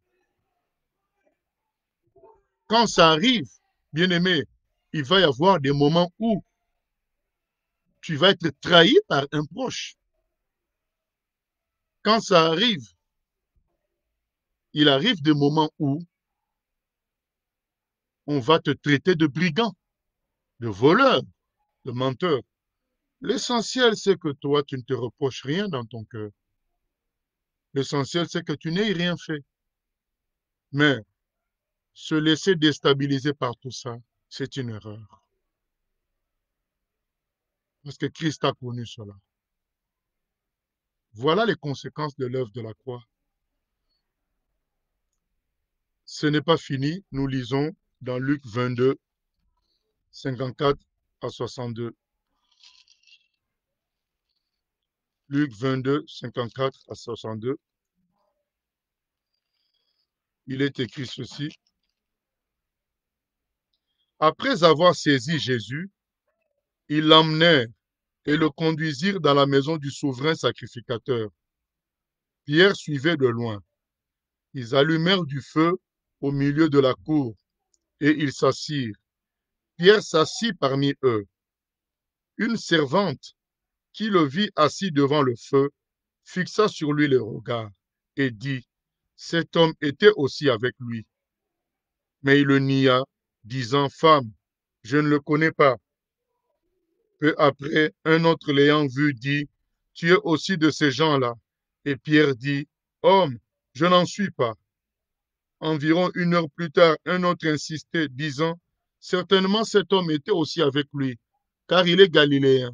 Quand ça arrive, bien aimé, il va y avoir des moments où tu vas être trahi par un proche. Quand ça arrive, il arrive des moments où on va te traiter de brigand, de voleur, de menteur. L'essentiel, c'est que toi, tu ne te reproches rien dans ton cœur. L'essentiel, c'est que tu n'aies rien fait. Mais se laisser déstabiliser par tout ça, c'est une erreur. Parce que Christ a connu cela. Voilà les conséquences de l'œuvre de la croix. Ce n'est pas fini. Nous lisons dans Luc 22, 54 à 62. Luc 22, 54 à 62. Il est écrit ceci. Après avoir saisi Jésus, ils l'emmenèrent et le conduisirent dans la maison du souverain sacrificateur. Pierre suivait de loin. Ils allumèrent du feu au milieu de la cour et ils s'assirent. Pierre s'assit parmi eux. Une servante qui le vit assis devant le feu fixa sur lui le regard et dit, cet homme était aussi avec lui. Mais il le nia, disant, femme, je ne le connais pas. Peu après, un autre l'ayant vu dit, tu es aussi de ces gens-là. Et Pierre dit, homme, je n'en suis pas. Environ 1 heure plus tard, un autre insistait, disant, certainement cet homme était aussi avec lui, car il est galiléen.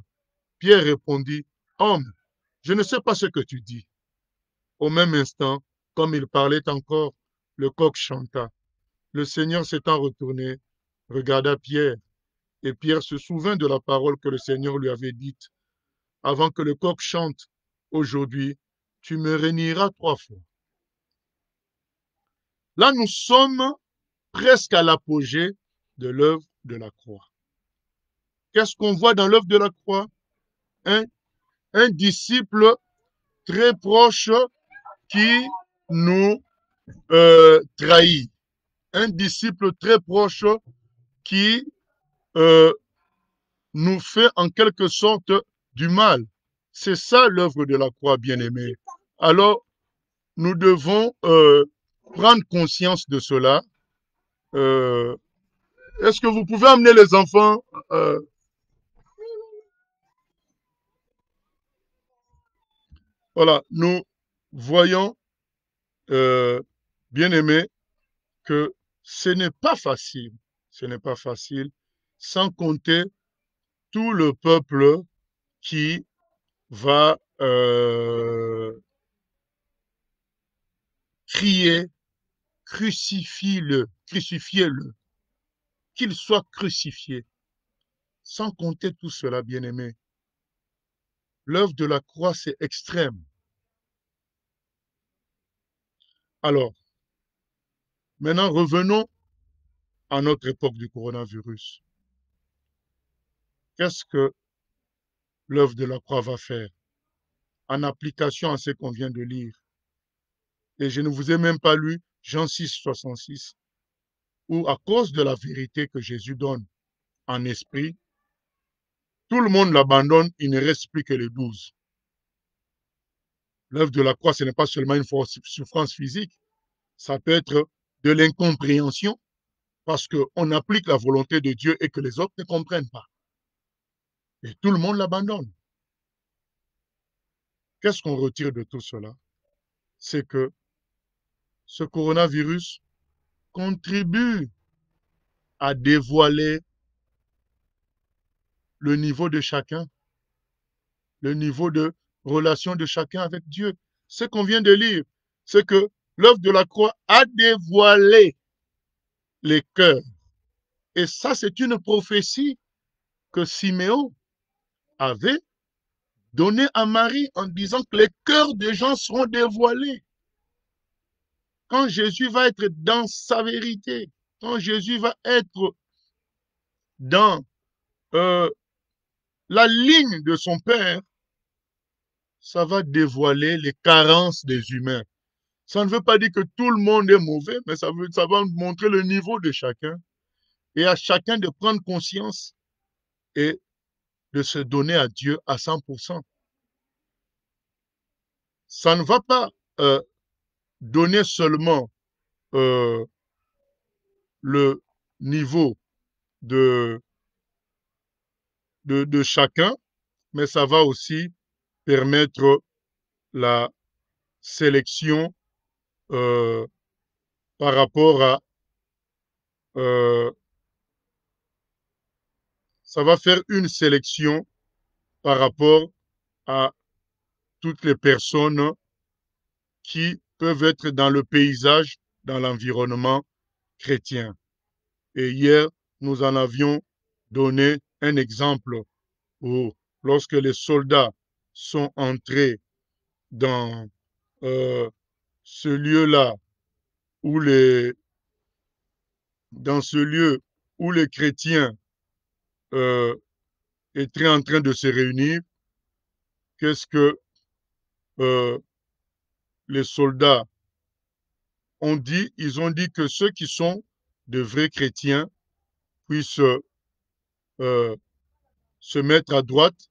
Pierre répondit, homme, je ne sais pas ce que tu dis. Au même instant, comme il parlait encore, le coq chanta. Le Seigneur s'étant retourné, regarda Pierre, et Pierre se souvint de la parole que le Seigneur lui avait dite. Avant que le coq chante, aujourd'hui, tu me réuniras 3 fois. Là, nous sommes presque à l'apogée de l'œuvre de la croix. Qu'est-ce qu'on voit dans l'œuvre de la croix? Un disciple très proche qui nous trahit. Un disciple très proche qui euh, nous fait en quelque sorte du mal. C'est ça l'œuvre de la croix, bien-aimée. Alors, nous devons prendre conscience de cela. Euh, Est-ce que vous pouvez amener les enfants Voilà, nous voyons, bien-aimés, que ce n'est pas facile. Ce n'est pas facile, sans compter tout le peuple qui va crier, crucifie-le, crucifiez-le, qu'il soit crucifié. Sans compter tout cela, bien-aimé. L'œuvre de la croix, c'est extrême. Alors, maintenant, revenons à notre époque du coronavirus. Qu'est-ce que l'œuvre de la croix va faire en application à ce qu'on vient de lire? Et je ne vous ai même pas lu Jean 6, 66, où à cause de la vérité que Jésus donne en esprit, tout le monde l'abandonne, il ne reste plus que les 12. L'œuvre de la croix, ce n'est pas seulement une souffrance physique, ça peut être de l'incompréhension, parce qu'on applique la volonté de Dieu et que les autres ne comprennent pas. Et tout le monde l'abandonne. Qu'est-ce qu'on retire de tout cela? C'est que ce coronavirus contribue à dévoiler le niveau de chacun, le niveau de relation de chacun avec Dieu. Ce qu'on vient de lire, c'est que l'œuvre de la croix a dévoilé les cœurs. Et ça, c'est une prophétie que Siméon avait donnée à Marie en disant que les cœurs des gens seront dévoilés. Quand Jésus va être dans sa vérité, quand Jésus va être dans la ligne de son Père, ça va dévoiler les carences des humains. Ça ne veut pas dire que tout le monde est mauvais, mais ça va montrer le niveau de chacun et à chacun de prendre conscience et de se donner à Dieu à 100%. Ça ne va pas donner seulement le niveau de, de chacun, mais ça va aussi permettre la sélection euh, par rapport à ça va faire une sélection par rapport à toutes les personnes qui peuvent être dans le paysage, dans l'environnement chrétien. Et hier, nous en avions donné un exemple où, lorsque les soldats sont entrés dans ce lieu-là, où dans ce lieu où les chrétiens euh, étaient en train de se réunir, qu'est-ce que euh, les soldats ont dit? Ils ont dit que ceux qui sont de vrais chrétiens puissent euh, se mettre à droite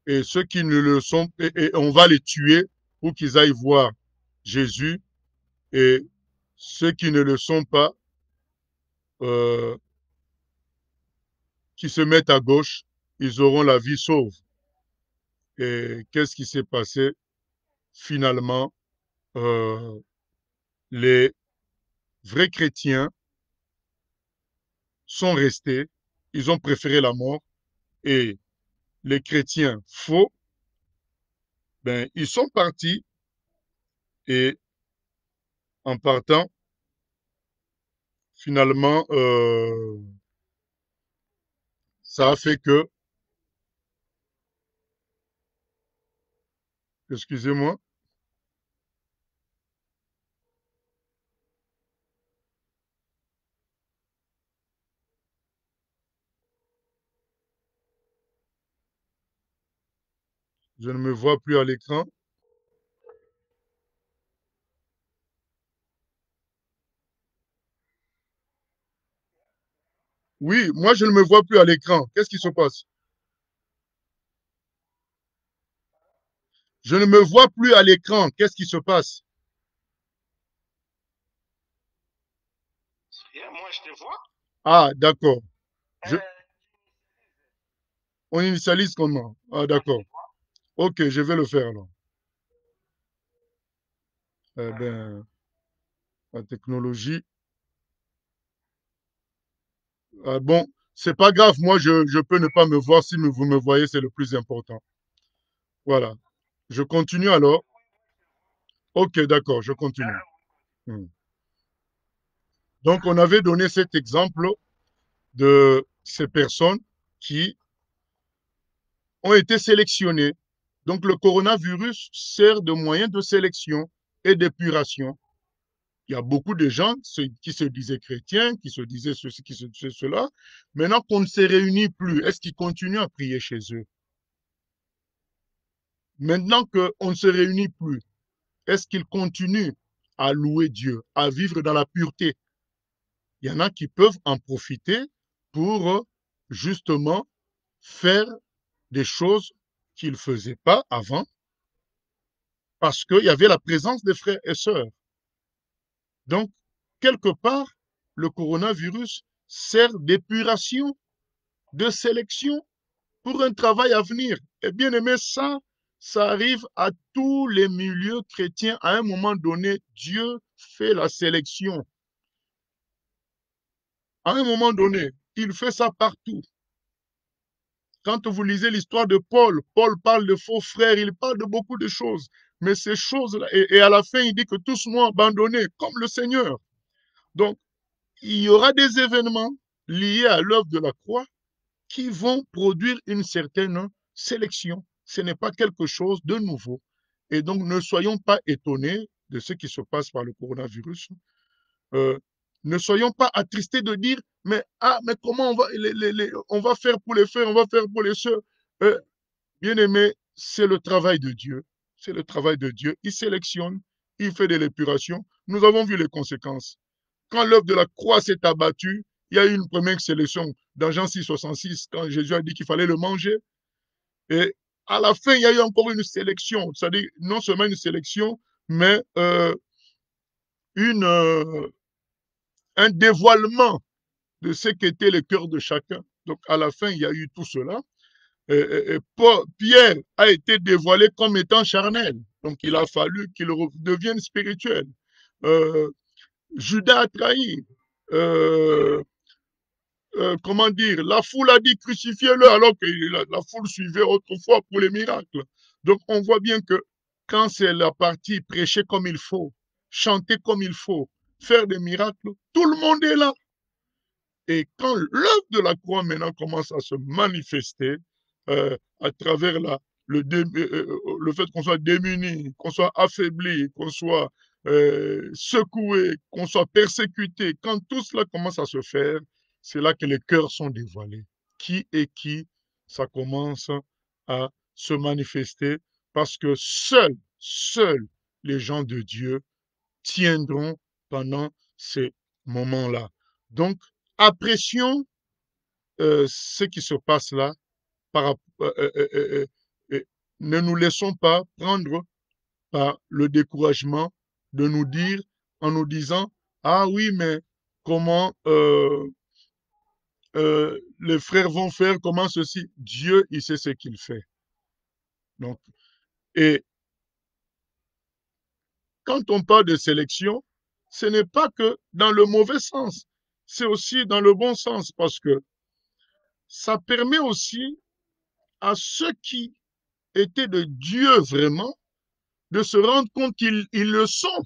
et ceux qui ne le sont, et on va les tuer pour qu'ils aillent voir Jésus et ceux qui ne le sont pas, euh, qui se mettent à gauche, ils auront la vie sauve. Et qu'est-ce qui s'est passé? Finalement, euh, les vrais chrétiens sont restés, ils ont préféré la mort et les chrétiens faux, ben, ils sont partis et en partant, finalement, ça a fait que, excusez-moi, je ne me vois plus à l'écran. Oui, moi je ne me vois plus à l'écran. Qu'est-ce qui se passe? Je ne me vois plus à l'écran. Qu'est-ce qui se passe? Moi, je te vois. Ah, d'accord. Je... On initialise comment? Ah, d'accord. Ok, je vais le faire alors. Eh ben, la technologie. Ah, bon, c'est pas grave. Moi, je peux ne pas me voir. Si vous me voyez, c'est le plus important. Voilà. Je continue alors. Ok, d'accord, je continue. Hmm. Donc, on avait donné cet exemple de ces personnes qui ont été sélectionnées. Donc, le coronavirus sert de moyen de sélection et d'épuration. Il y a beaucoup de gens qui se disaient chrétiens, qui se disaient ceci, qui se disaient cela. Maintenant qu'on ne se réunit plus, est-ce qu'ils continuent à prier chez eux? Maintenant qu'on ne se réunit plus, est-ce qu'ils continuent à louer Dieu, à vivre dans la pureté? Il y en a qui peuvent en profiter pour justement faire des choses qu'ils ne faisaient pas avant parce qu'il y avait la présence des frères et sœurs. Donc, quelque part, le coronavirus sert d'épuration, de sélection pour un travail à venir. Et bien aimé, ça arrive à tous les milieux chrétiens. À un moment donné, Dieu fait la sélection. À un moment donné, il fait ça partout. Quand vous lisez l'histoire de Paul, Paul parle de faux frères, il parle de beaucoup de choses. Mais ces choses-là, et à la fin, il dit que tous m'ont abandonné, comme le Seigneur. Donc, il y aura des événements liés à l'œuvre de la croix qui vont produire une certaine sélection. Ce n'est pas quelque chose de nouveau. Et donc, ne soyons pas étonnés de ce qui se passe par le coronavirus. Euh, ne soyons pas attristés de dire, mais, ah, mais comment on va faire pour les frères, on va faire pour les sœurs. Euh, Bien aimé, c'est le travail de Dieu. C'est le travail de Dieu. Il sélectionne, il fait de l'épuration. Nous avons vu les conséquences. Quand l'œuvre de la croix s'est abattue, il y a eu une première sélection dans Jean 6, 66, quand Jésus a dit qu'il fallait le manger. Et à la fin, il y a eu encore une sélection, c'est-à-dire non seulement une sélection, mais une, un dévoilement de ce qu'était le cœur de chacun. Donc à la fin, il y a eu tout cela. Pierre a été dévoilé comme étant charnel. Donc il a fallu qu'il devienne spirituel. Euh, Judas a trahi. Euh, Comment dire, la foule a dit crucifiez-le alors que la foule suivait autrefois pour les miracles. Donc on voit bien que quand c'est la partie prêcher comme il faut, chanter comme il faut, faire des miracles, tout le monde est là. Et quand l'œuvre de la croix maintenant commence à se manifester à travers le fait qu'on soit démuni, qu'on soit affaibli, qu'on soit secoué, qu'on soit persécuté, quand tout cela commence à se faire, c'est là que les cœurs sont dévoilés. Qui est qui, ça commence à se manifester parce que seuls les gens de Dieu tiendront pendant ces moments-là. Donc, apprécions ce qui se passe là. Par, euh, euh, euh, euh, ne nous laissons pas prendre par le découragement de nous dire, en nous disant, ah oui, mais comment les frères vont faire, comment ceci. Dieu, il sait ce qu'il fait. Donc, et quand on parle de sélection, ce n'est pas que dans le mauvais sens, c'est aussi dans le bon sens, parce que ça permet aussi à ceux qui étaient de Dieu vraiment de se rendre compte qu'ils le sont.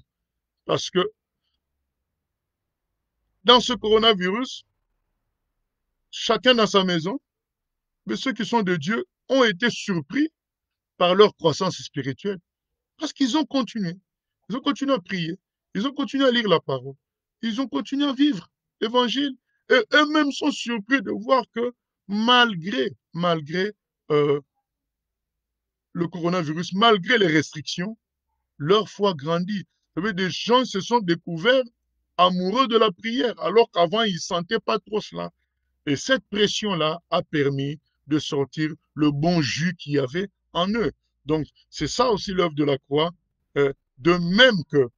Parce que dans ce coronavirus, chacun dans sa maison, mais ceux qui sont de Dieu ont été surpris par leur croissance spirituelle. Parce qu'ils ont continué. Ils ont continué à prier. Ils ont continué à lire la parole. Ils ont continué à vivre l'évangile. Et eux-mêmes sont surpris de voir que malgré euh, le coronavirus, malgré les restrictions, leur foi grandit. Vous savez, des gens se sont découverts amoureux de la prière, alors qu'avant, ils ne sentaient pas trop cela. Et cette pression-là a permis de sortir le bon jus qu'il y avait en eux. Donc, c'est ça aussi l'œuvre de la croix. De même que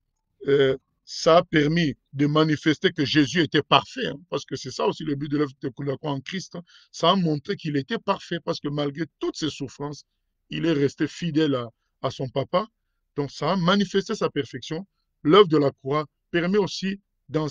euh, ça a permis de manifester que Jésus était parfait, hein, parce que c'est ça aussi le but de l'œuvre de la croix en Christ. Hein. Ça a montré qu'il était parfait, parce que malgré toutes ses souffrances, il est resté fidèle à son papa. Donc, ça a manifesté sa perfection. L'œuvre de la croix permet aussi, dans,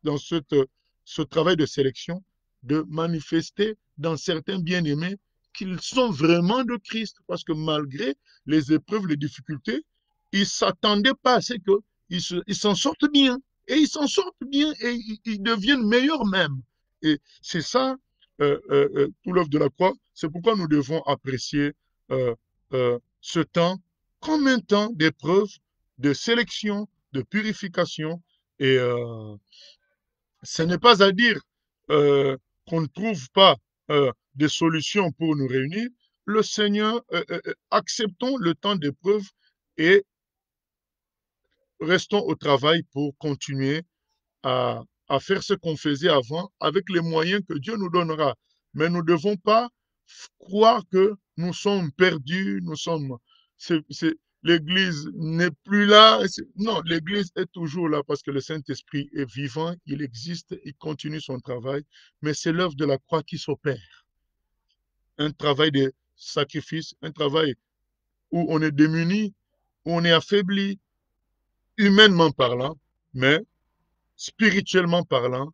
dans ce travail de sélection, de manifester dans certains bien-aimés qu'ils sont vraiment de Christ, parce que malgré les épreuves, les difficultés, ils ne s'attendaient pas à ce qu'ils s'en sortent bien. Et ils s'en sortent bien et ils deviennent meilleurs même. Et c'est ça, tout l'œuvre de la croix. C'est pourquoi nous devons apprécier ce temps comme un temps d'épreuve, de sélection, de purification. Et ce n'est pas à dire qu'on ne trouve pas des solutions pour nous réunir. Le Seigneur, acceptons le temps d'épreuve et restons au travail pour continuer à faire ce qu'on faisait avant avec les moyens que Dieu nous donnera. Mais nous ne devons pas croire que nous sommes perdus, l'Église n'est plus là. Non, l'Église est toujours là parce que le Saint-Esprit est vivant, il existe, il continue son travail, mais c'est l'œuvre de la croix qui s'opère. Un travail de sacrifice, un travail où on est démuni, où on est affaibli, humainement parlant, mais spirituellement parlant,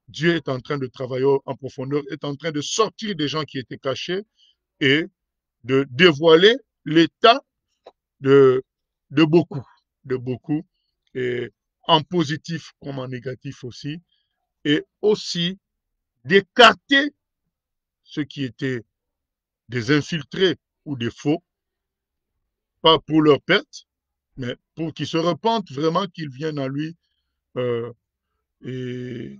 Dieu est en train de travailler en profondeur, est en train de sortir des gens qui étaient cachés et de dévoiler l'état de, de beaucoup, de beaucoup, et en positif comme en négatif aussi, et aussi d'écarter ceux qui étaient des infiltrés ou des faux, pas pour leur perte, mais pour qu'ils se repentent vraiment, qu'ils viennent à lui. euh, et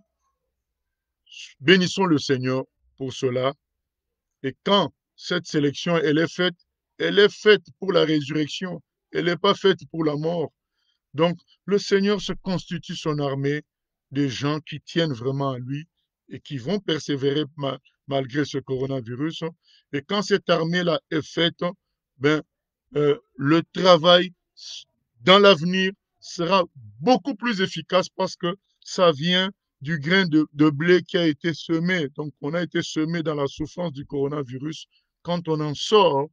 bénissons le Seigneur pour cela. Et quand cette sélection, elle est faite pour la résurrection. Elle n'est pas faite pour la mort. Donc, le Seigneur se constitue son armée des gens qui tiennent vraiment à lui et qui vont persévérer malgré ce coronavirus. Et quand cette armée-là est faite, ben, le travail dans l'avenir sera beaucoup plus efficace parce que ça vient du grain de blé qui a été semé. Donc, on a été semé dans la souffrance du coronavirus. Quand on en sort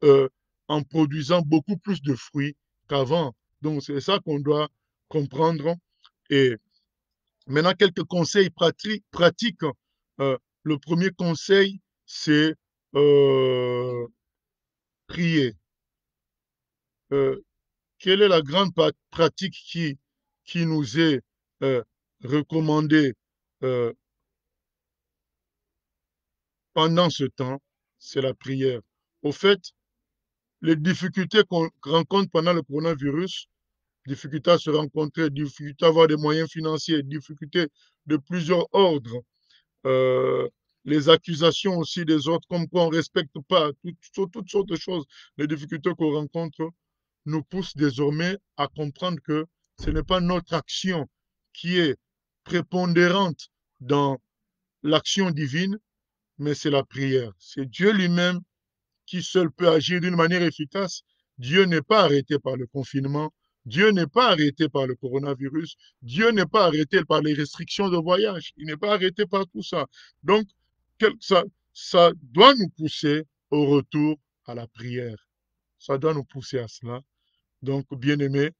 euh, en produisant beaucoup plus de fruits qu'avant. Donc, c'est ça qu'on doit comprendre. Et maintenant, quelques conseils pratiques. Le premier conseil, c'est prier. Euh, quelle est la grande pratique qui nous est euh, recommandée euh, pendant ce temps? C'est la prière. Au fait, les difficultés qu'on rencontre pendant le coronavirus, difficulté à se rencontrer, difficulté à avoir des moyens financiers, difficulté de plusieurs ordres, euh, les accusations aussi des autres, comme quoi on ne respecte pas, toutes sortes de choses, les difficultés qu'on rencontre nous poussent désormais à comprendre que ce n'est pas notre action qui est prépondérante dans l'action divine, mais c'est la prière. C'est Dieu lui-même qui seul peut agir d'une manière efficace. Dieu n'est pas arrêté par le confinement. Dieu n'est pas arrêté par le coronavirus. Dieu n'est pas arrêté par les restrictions de voyage. Il n'est pas arrêté par tout ça. Donc, ça, ça doit nous pousser au retour à la prière. Ça doit nous pousser à cela. Donc, bien-aimés,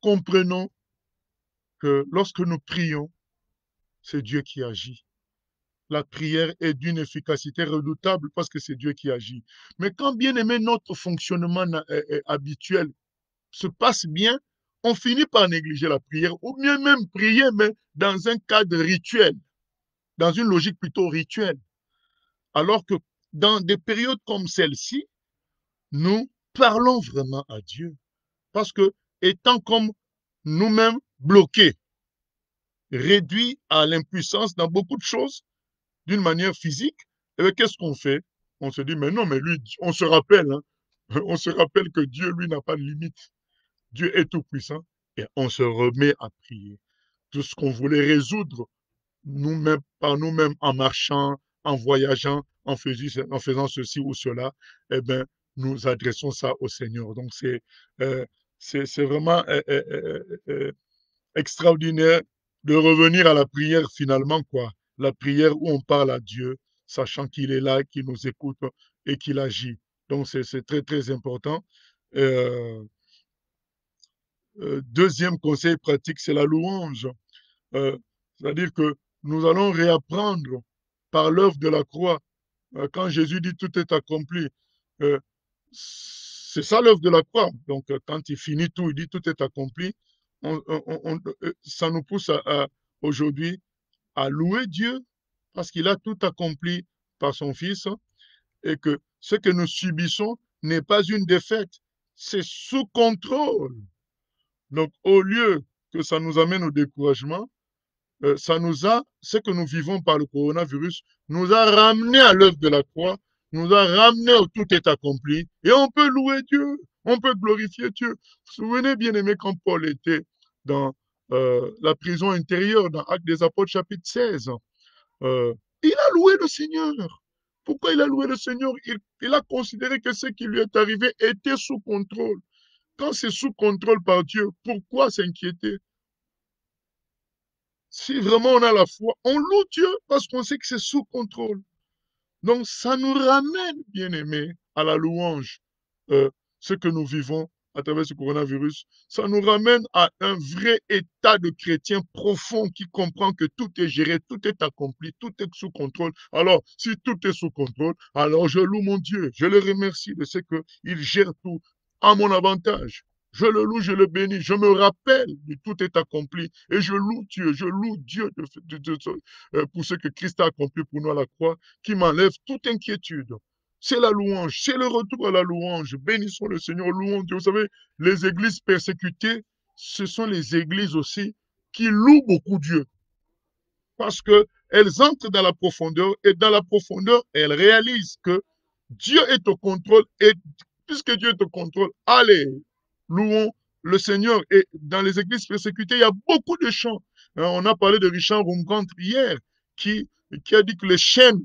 comprenons que lorsque nous prions, c'est Dieu qui agit. La prière est d'une efficacité redoutable parce que c'est Dieu qui agit. Mais quand bien aimé notre fonctionnement habituel se passe bien, on finit par négliger la prière ou bien même prier, mais dans un cadre rituel, dans une logique plutôt rituelle. Alors que dans des périodes comme celle-ci, nous parlons vraiment à Dieu. Parce que étant comme nous-mêmes bloqués, réduits à l'impuissance dans beaucoup de choses, d'une manière physique, et bien qu'est-ce qu'on fait? On se dit, mais non, mais lui, on se rappelle, hein, on se rappelle que Dieu, lui, n'a pas de limite. Dieu est tout puissant et on se remet à prier. Tout ce qu'on voulait résoudre nous-mêmes, par nous-mêmes, en marchant, en voyageant, en faisant ceci ou cela, eh bien, nous adressons ça au Seigneur. Donc, euh, c'est vraiment extraordinaire de revenir à la prière finalement, quoi. La prière où on parle à Dieu, sachant qu'il est là, qu'il nous écoute et qu'il agit. Donc, c'est très, très important. Euh, Deuxième conseil pratique, c'est la louange. Euh, C'est-à-dire que nous allons réapprendre par l'œuvre de la croix. Quand Jésus dit tout est accompli, euh, c'est ça l'œuvre de la croix. Donc, quand il finit tout, il dit tout est accompli. Ça nous pousse aujourd'hui à louer Dieu parce qu'il a tout accompli par son Fils et que ce que nous subissons n'est pas une défaite, c'est sous contrôle. Donc, au lieu que ça nous amène au découragement, ce que nous vivons par le coronavirus, nous a ramené à l'œuvre de la croix, nous a ramené au tout est accompli, et on peut louer Dieu, on peut glorifier Dieu. Vous vous souvenez, bien aimé, quand Paul était dans la prison intérieure, dans Actes des Apôtres, chapitre 16, euh, il a loué le Seigneur. Pourquoi il a loué le Seigneur? Il a considéré que ce qui lui est arrivé était sous contrôle. Quand c'est sous contrôle par Dieu, pourquoi s'inquiéter? Si vraiment on a la foi, on loue Dieu parce qu'on sait que c'est sous contrôle. Donc ça nous ramène, bien aimés, à la louange, ce que nous vivons à travers ce coronavirus, ça nous ramène à un vrai état de chrétien profond qui comprend que tout est géré, tout est accompli, tout est sous contrôle. Alors, si tout est sous contrôle, alors je loue mon Dieu, je le remercie de ce qu'il gère tout à mon avantage. Je le loue, je le bénis, je me rappelle que tout est accompli et je loue Dieu pour ce que Christ a accompli pour nous à la croix, qui m'enlève toute inquiétude. C'est la louange, c'est le retour à la louange. Bénissons le Seigneur, louons Dieu. Vous savez, les églises persécutées, ce sont les églises aussi qui louent beaucoup Dieu. Parce qu'elles entrent dans la profondeur et dans la profondeur, elles réalisent que Dieu est au contrôle et puisque Dieu est au contrôle, allez, louons le Seigneur. Et dans les églises persécutées, il y a beaucoup de chants. On a parlé de Richard Rumbrand hier qui, qui a dit que les chaînes,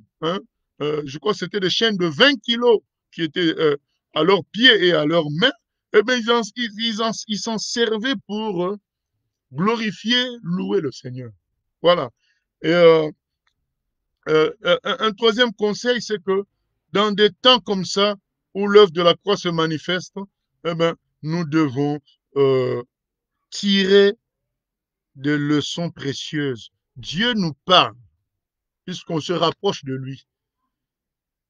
je crois que c'était des chaînes de 20 kilos qui étaient à leurs pieds et à leurs mains, eh bien, ils s'en servaient pour glorifier, louer le Seigneur. Voilà. Et un troisième conseil, c'est que dans des temps comme ça, où l'œuvre de la croix se manifeste, eh ben, nous devons euh, tirer des leçons précieuses. Dieu nous parle, puisqu'on se rapproche de lui.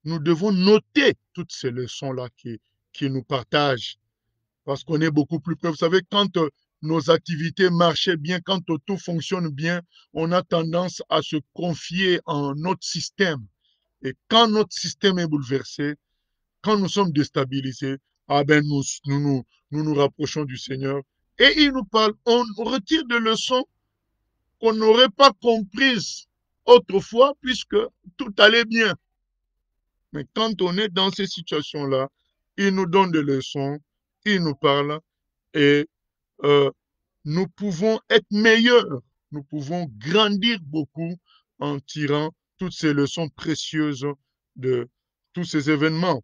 Nous devons noter toutes ces leçons-là qu'il nous partage, parce qu'on est beaucoup plus près. Vous savez, quand nos activités marchaient bien, quand tout fonctionne bien, on a tendance à se confier en notre système. Et quand notre système est bouleversé, quand nous sommes déstabilisés, ah ben nous rapprochons du Seigneur. Et il nous parle, on retire des leçons qu'on n'aurait pas comprises autrefois, puisque tout allait bien. Mais quand on est dans ces situations-là, il nous donne des leçons, il nous parle et euh, nous pouvons être meilleurs. Nous pouvons grandir beaucoup en tirant toutes ces leçons précieuses de tous ces événements.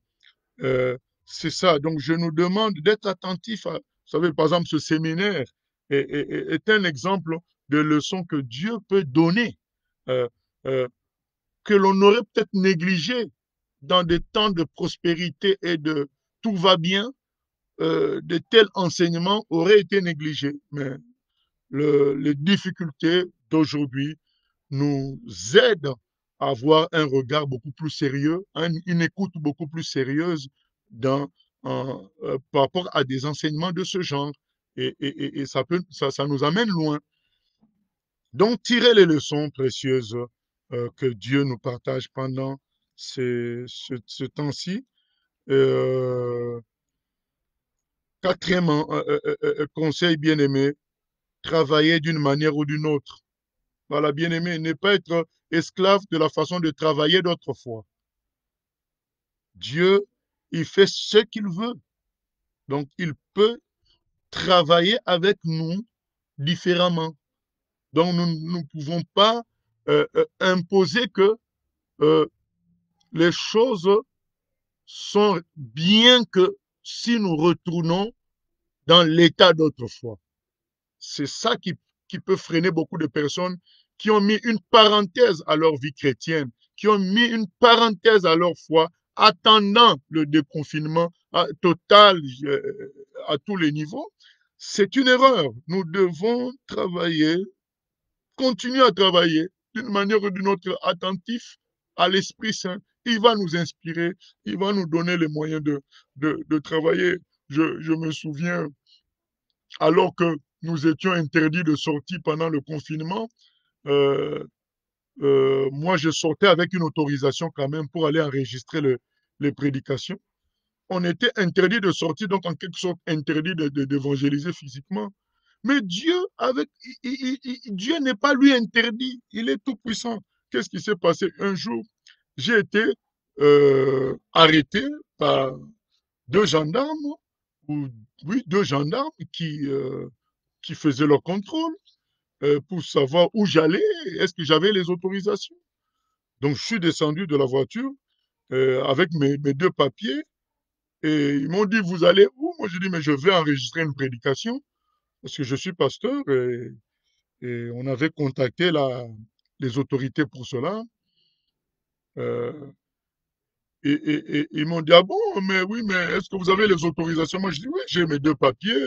Euh, c'est ça. Donc, je nous demande d'être attentifs à, vous savez, par exemple, ce séminaire est un exemple de leçons que Dieu peut donner, euh, euh, que l'on aurait peut-être négligé dans des temps de prospérité et de tout va bien. De tels enseignements auraient été négligés. Mais les difficultés d'aujourd'hui nous aident à avoir un regard beaucoup plus sérieux, une écoute beaucoup plus sérieuse par rapport à des enseignements de ce genre. Et ça nous amène loin. Donc, tirer les leçons précieuses que Dieu nous partage pendant ce temps-ci. Euh, Quatrièmement, conseil bien-aimé, travailler d'une manière ou d'une autre. Voilà, bien-aimé, ne pas être esclave de la façon de travailler d'autrefois. Dieu, il fait ce qu'il veut. Donc, il peut travailler avec nous différemment. Donc, nous ne pouvons pas imposer que euh, les choses sont bien que si nous retournons dans l'état d'autrefois. C'est ça qui peut freiner beaucoup de personnes qui ont mis une parenthèse à leur vie chrétienne, qui ont mis une parenthèse à leur foi, attendant le déconfinement total à tous les niveaux. C'est une erreur. Nous devons travailler, continuer à travailler d'une manière ou d'une autre, attentif à l'Esprit Saint. Il va nous inspirer, il va nous donner les moyens de travailler. Je me souviens, alors que nous étions interdits de sortir pendant le confinement, euh, moi je sortais avec une autorisation quand même pour aller enregistrer les prédications. On était interdit de sortir, donc en quelque sorte interdit d'évangéliser physiquement. Mais Dieu, Dieu n'est pas lui interdit, il est tout puissant. Qu'est-ce qui s'est passé? Un jour, j'ai été arrêté par deux gendarmes, ou oui, deux gendarmes qui faisaient leur contrôle pour savoir où j'allais, est-ce que j'avais les autorisations. Donc, je suis descendu de la voiture avec mes deux papiers et ils m'ont dit, vous allez où? Moi, j'ai dit, mais je vais enregistrer une prédication parce que je suis pasteur et on avait contacté les autorités pour cela. Euh, Et ils m'ont dit, ah bon, mais oui, mais est-ce que vous avez les autorisations? Moi, je dis, oui, j'ai mes deux papiers.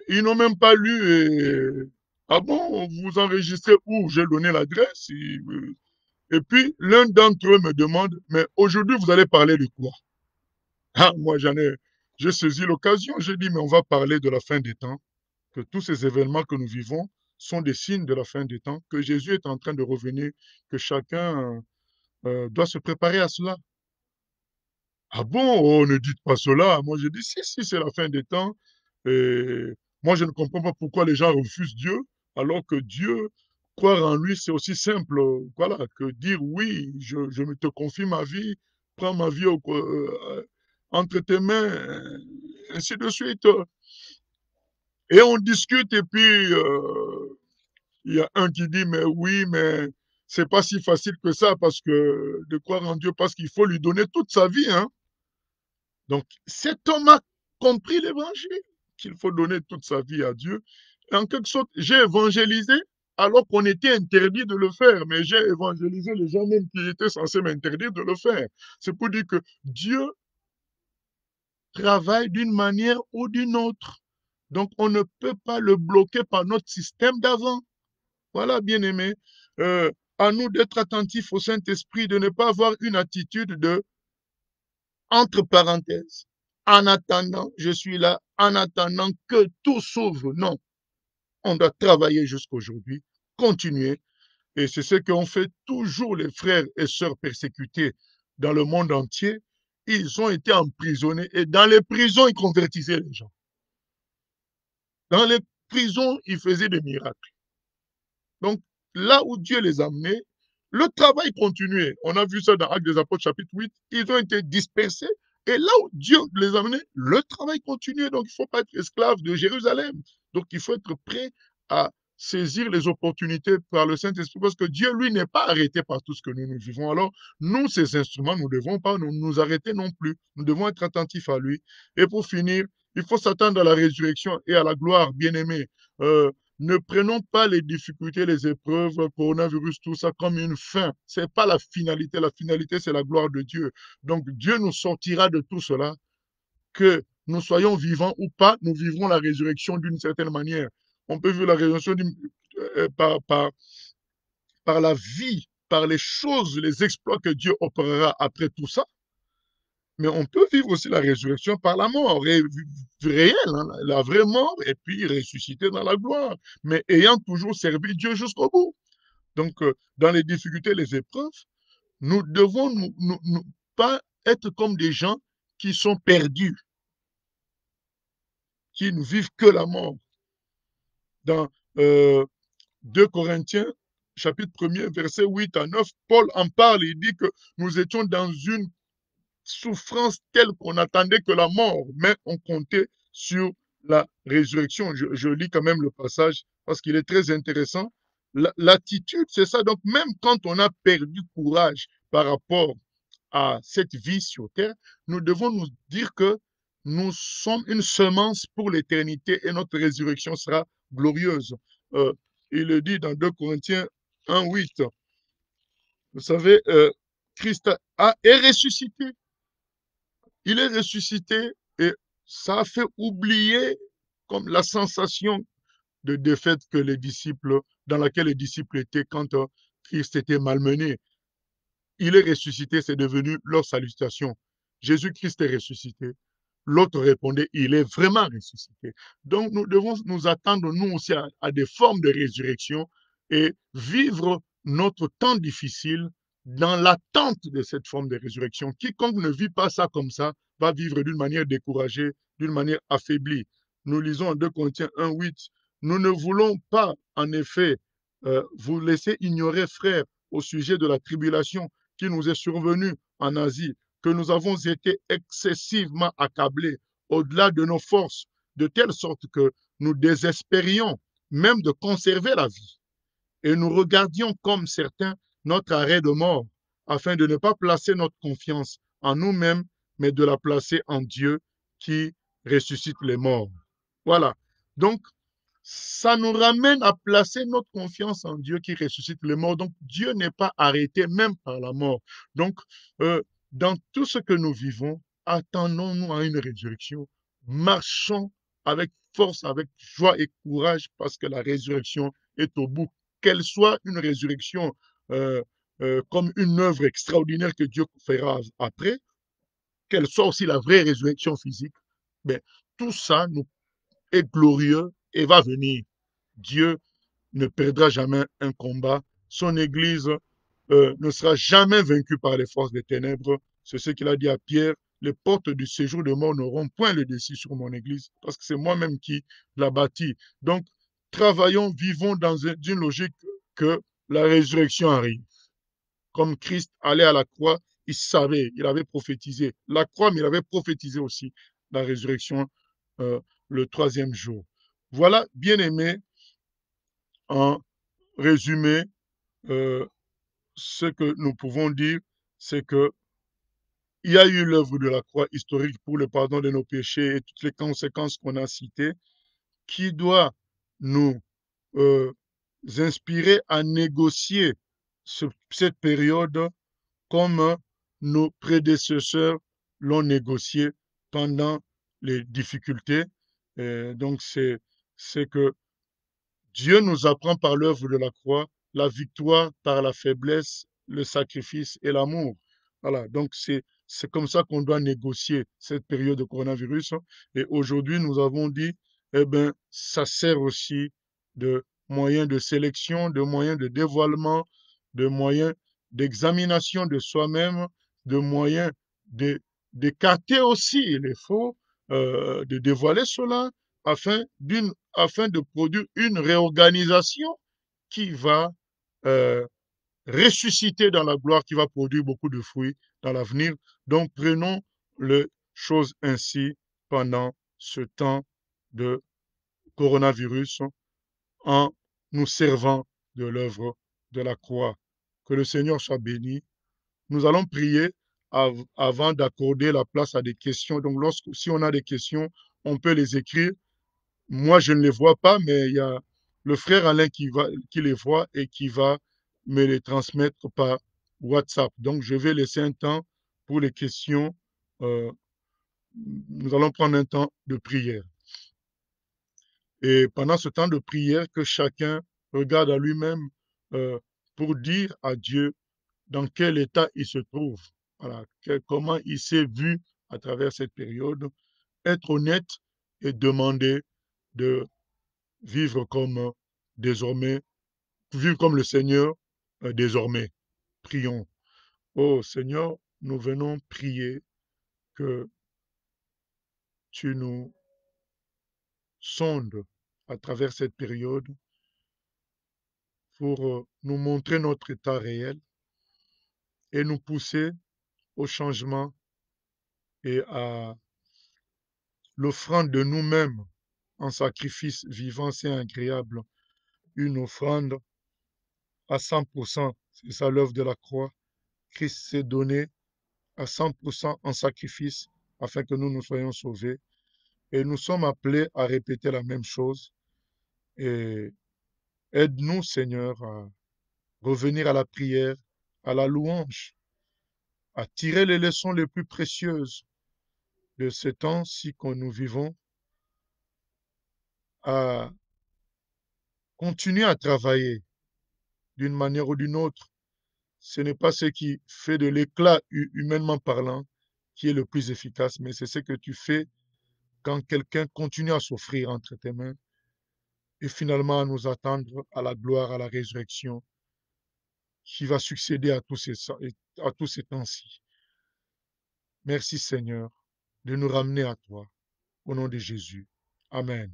Ils n'ont même pas lu. Ah bon, vous enregistrez où? J'ai donné l'adresse. Et puis, l'un d'entre eux me demande, mais aujourd'hui, vous allez parler de quoi? Ah, moi, j'ai saisi l'occasion. J'ai dit, mais on va parler de la fin des temps, que tous ces événements que nous vivons sont des signes de la fin des temps, que Jésus est en train de revenir, que chacun doit se préparer à cela. Ah bon? Oh, ne dites pas cela. Moi, je dis, si, si, c'est la fin des temps. Et moi, je ne comprends pas pourquoi les gens refusent Dieu, alors que Dieu, croire en lui, c'est aussi simple, voilà, que dire oui, je me te confie ma vie, prends ma vie entre tes mains, ainsi de suite. Et on discute, et puis il y a un qui dit, mais oui, mais c'est pas si facile que ça, parce que de croire en Dieu, parce qu'il faut lui donner toute sa vie, hein. Donc, cet homme a compris l'évangile, qu'il faut donner toute sa vie à Dieu. Et en quelque sorte, j'ai évangélisé alors qu'on était interdit de le faire, mais j'ai évangélisé les gens même qui étaient censés m'interdire de le faire. C'est pour dire que Dieu travaille d'une manière ou d'une autre. Donc, on ne peut pas le bloquer par notre système d'avant. Voilà, bien-aimé. À nous d'être attentifs au Saint-Esprit, de ne pas avoir une attitude de entre parenthèses. En attendant, je suis là, en attendant que tout s'ouvre. Non, on doit travailler jusqu'aujourd'hui, continuer. Et c'est ce qu'ont fait toujours les frères et sœurs persécutés dans le monde entier. Ils ont été emprisonnés et dans les prisons, ils convertissaient les gens. Dans les prisons, ils faisaient des miracles. Donc, là où Dieu les a amenés, le travail continuait. On a vu ça dans Actes des Apôtres, chapitre 8. Ils ont été dispersés. Et là où Dieu les a amenés, le travail continuait. Donc, il ne faut pas être esclave de Jérusalem. Donc, il faut être prêt à saisir les opportunités par le Saint-Esprit parce que Dieu, lui, n'est pas arrêté par tout ce que nous vivons. Alors, nous, ces instruments, nous ne devons pas nous arrêter non plus. Nous devons être attentifs à lui. Et pour finir, il faut s'attendre à la résurrection et à la gloire, bien-aimés. Ne prenons pas les difficultés, les épreuves, le coronavirus, tout ça comme une fin. Ce n'est pas la finalité. La finalité, c'est la gloire de Dieu. Donc, Dieu nous sortira de tout cela. Que nous soyons vivants ou pas, nous vivrons la résurrection d'une certaine manière. On peut vivre la résurrection par la vie, par les choses, les exploits que Dieu opérera après tout ça. Mais on peut vivre aussi la résurrection par la mort réelle, hein, la vraie mort, et puis ressusciter dans la gloire, mais ayant toujours servi Dieu jusqu'au bout. Donc, dans les difficultés, les épreuves, nous devons nous pas être comme des gens qui sont perdus, qui ne vivent que la mort. Dans 2 Corinthiens, chapitre 1er, verset 8 à 9, Paul en parle, il dit que nous étions dans une souffrance telle qu'on attendait que la mort, mais on comptait sur la résurrection. Je lis quand même le passage parce qu'il est très intéressant. L'attitude, c'est ça. Donc, même quand on a perdu courage par rapport à cette vie sur terre, nous devons nous dire que nous sommes une semence pour l'éternité et notre résurrection sera glorieuse. Euh, il le dit dans 2 Corinthiens 1:8. Vous savez, Christ est ressuscité. Il est ressuscité et ça a fait oublier comme la sensation de défaite que les disciples, dans laquelle les disciples étaient quand Christ était malmené. Il est ressuscité, c'est devenu leur salutation. Jésus-Christ est ressuscité. L'autre répondait, il est vraiment ressuscité. Donc nous devons nous attendre, nous aussi, à des formes de résurrection et vivre notre temps difficile dans l'attente de cette forme de résurrection. Quiconque ne vit pas ça comme ça va vivre d'une manière découragée, d'une manière affaiblie. Nous lisons en 2 Corinthiens 1:8. Nous ne voulons pas, en effet, vous laisser ignorer, frères, au sujet de la tribulation qui nous est survenue en Asie, que nous avons été excessivement accablés au-delà de nos forces, de telle sorte que nous désespérions même de conserver la vie. Et nous regardions comme certains notre arrêt de mort, afin de ne pas placer notre confiance en nous-mêmes, mais de la placer en Dieu qui ressuscite les morts. Voilà. Donc, ça nous ramène à placer notre confiance en Dieu qui ressuscite les morts. Donc, Dieu n'est pas arrêté même par la mort. Donc, dans tout ce que nous vivons, attendons-nous à une résurrection. Marchons avec force, avec joie et courage, parce que la résurrection est au bout. Qu'elle soit une résurrection euh, comme une œuvre extraordinaire que Dieu fera après, qu'elle soit aussi la vraie résurrection physique, mais tout ça nous est glorieux et va venir. Dieu ne perdra jamais un combat. Son Église ne sera jamais vaincue par les forces des ténèbres. C'est ce qu'il a dit à Pierre. Les portes du séjour de mort n'auront point le dessus sur mon Église, parce que c'est moi-même qui l'a bâti. Donc, travaillons, vivons dans une logique que la résurrection arrive. Comme Christ allait à la croix, il savait, il avait prophétisé la croix, mais il avait prophétisé aussi la résurrection euh, le troisième jour. Voilà, bien aimé, en résumé, euh, ce que nous pouvons dire, c'est que il y a eu l'œuvre de la croix historique pour le pardon de nos péchés et toutes les conséquences qu'on a citées, qui doit nous euh, inspirer à négocier cette période comme nos prédécesseurs l'ont négocié pendant les difficultés. Donc, c'est que Dieu nous apprend par l'œuvre de la croix la victoire par la faiblesse, le sacrifice et l'amour. Voilà, donc c'est comme ça qu'on doit négocier cette période de coronavirus. Et aujourd'hui, nous avons dit, eh bien, ça sert aussi de moyen de sélection, de moyen de dévoilement, de moyen d'examination de soi-même, de moyen d'écarter aussi les faux, de dévoiler cela afin de produire une réorganisation qui va euh, ressusciter dans la gloire, qui va produire beaucoup de fruits dans l'avenir. Donc prenons les choses ainsi pendant ce temps de coronavirus en nous servant de l'œuvre de la croix. Que le Seigneur soit béni. Nous allons prier avant d'accorder la place à des questions. Donc, si on a des questions, on peut les écrire. Moi, je ne les vois pas, mais il y a le frère Alain qui les voit et qui va me les transmettre par WhatsApp. Donc, je vais laisser un temps pour les questions. Euh, nous allons prendre un temps de prière. Et pendant ce temps de prière, que chacun regarde à lui-même pour dire à Dieu dans quel état il se trouve. Voilà, comment il s'est vu à travers cette période. Être honnête et demander de vivre comme désormais, vivre comme le Seigneur désormais. Prions. Oh Seigneur, nous venons prier que tu nous sondes à travers cette période pour nous montrer notre état réel et nous pousser au changement et à l'offrande de nous-mêmes en sacrifice vivant et agréable, une offrande à 100%. C'est ça l'œuvre de la croix. Christ s'est donné à 100% en sacrifice afin que nous nous soyons sauvés. Et nous sommes appelés à répéter la même chose. Et aide-nous, Seigneur, à revenir à la prière, à la louange, à tirer les leçons les plus précieuses de ce temps-ci que nous vivons, à continuer à travailler d'une manière ou d'une autre. Ce n'est pas ce qui fait de l'éclat humainement parlant qui est le plus efficace, mais c'est ce que tu fais quand quelqu'un continue à s'offrir entre tes mains et finalement à nous attendre à la gloire, à la résurrection qui va succéder à tous ces temps-ci. Merci Seigneur de nous ramener à toi. Au nom de Jésus. Amen.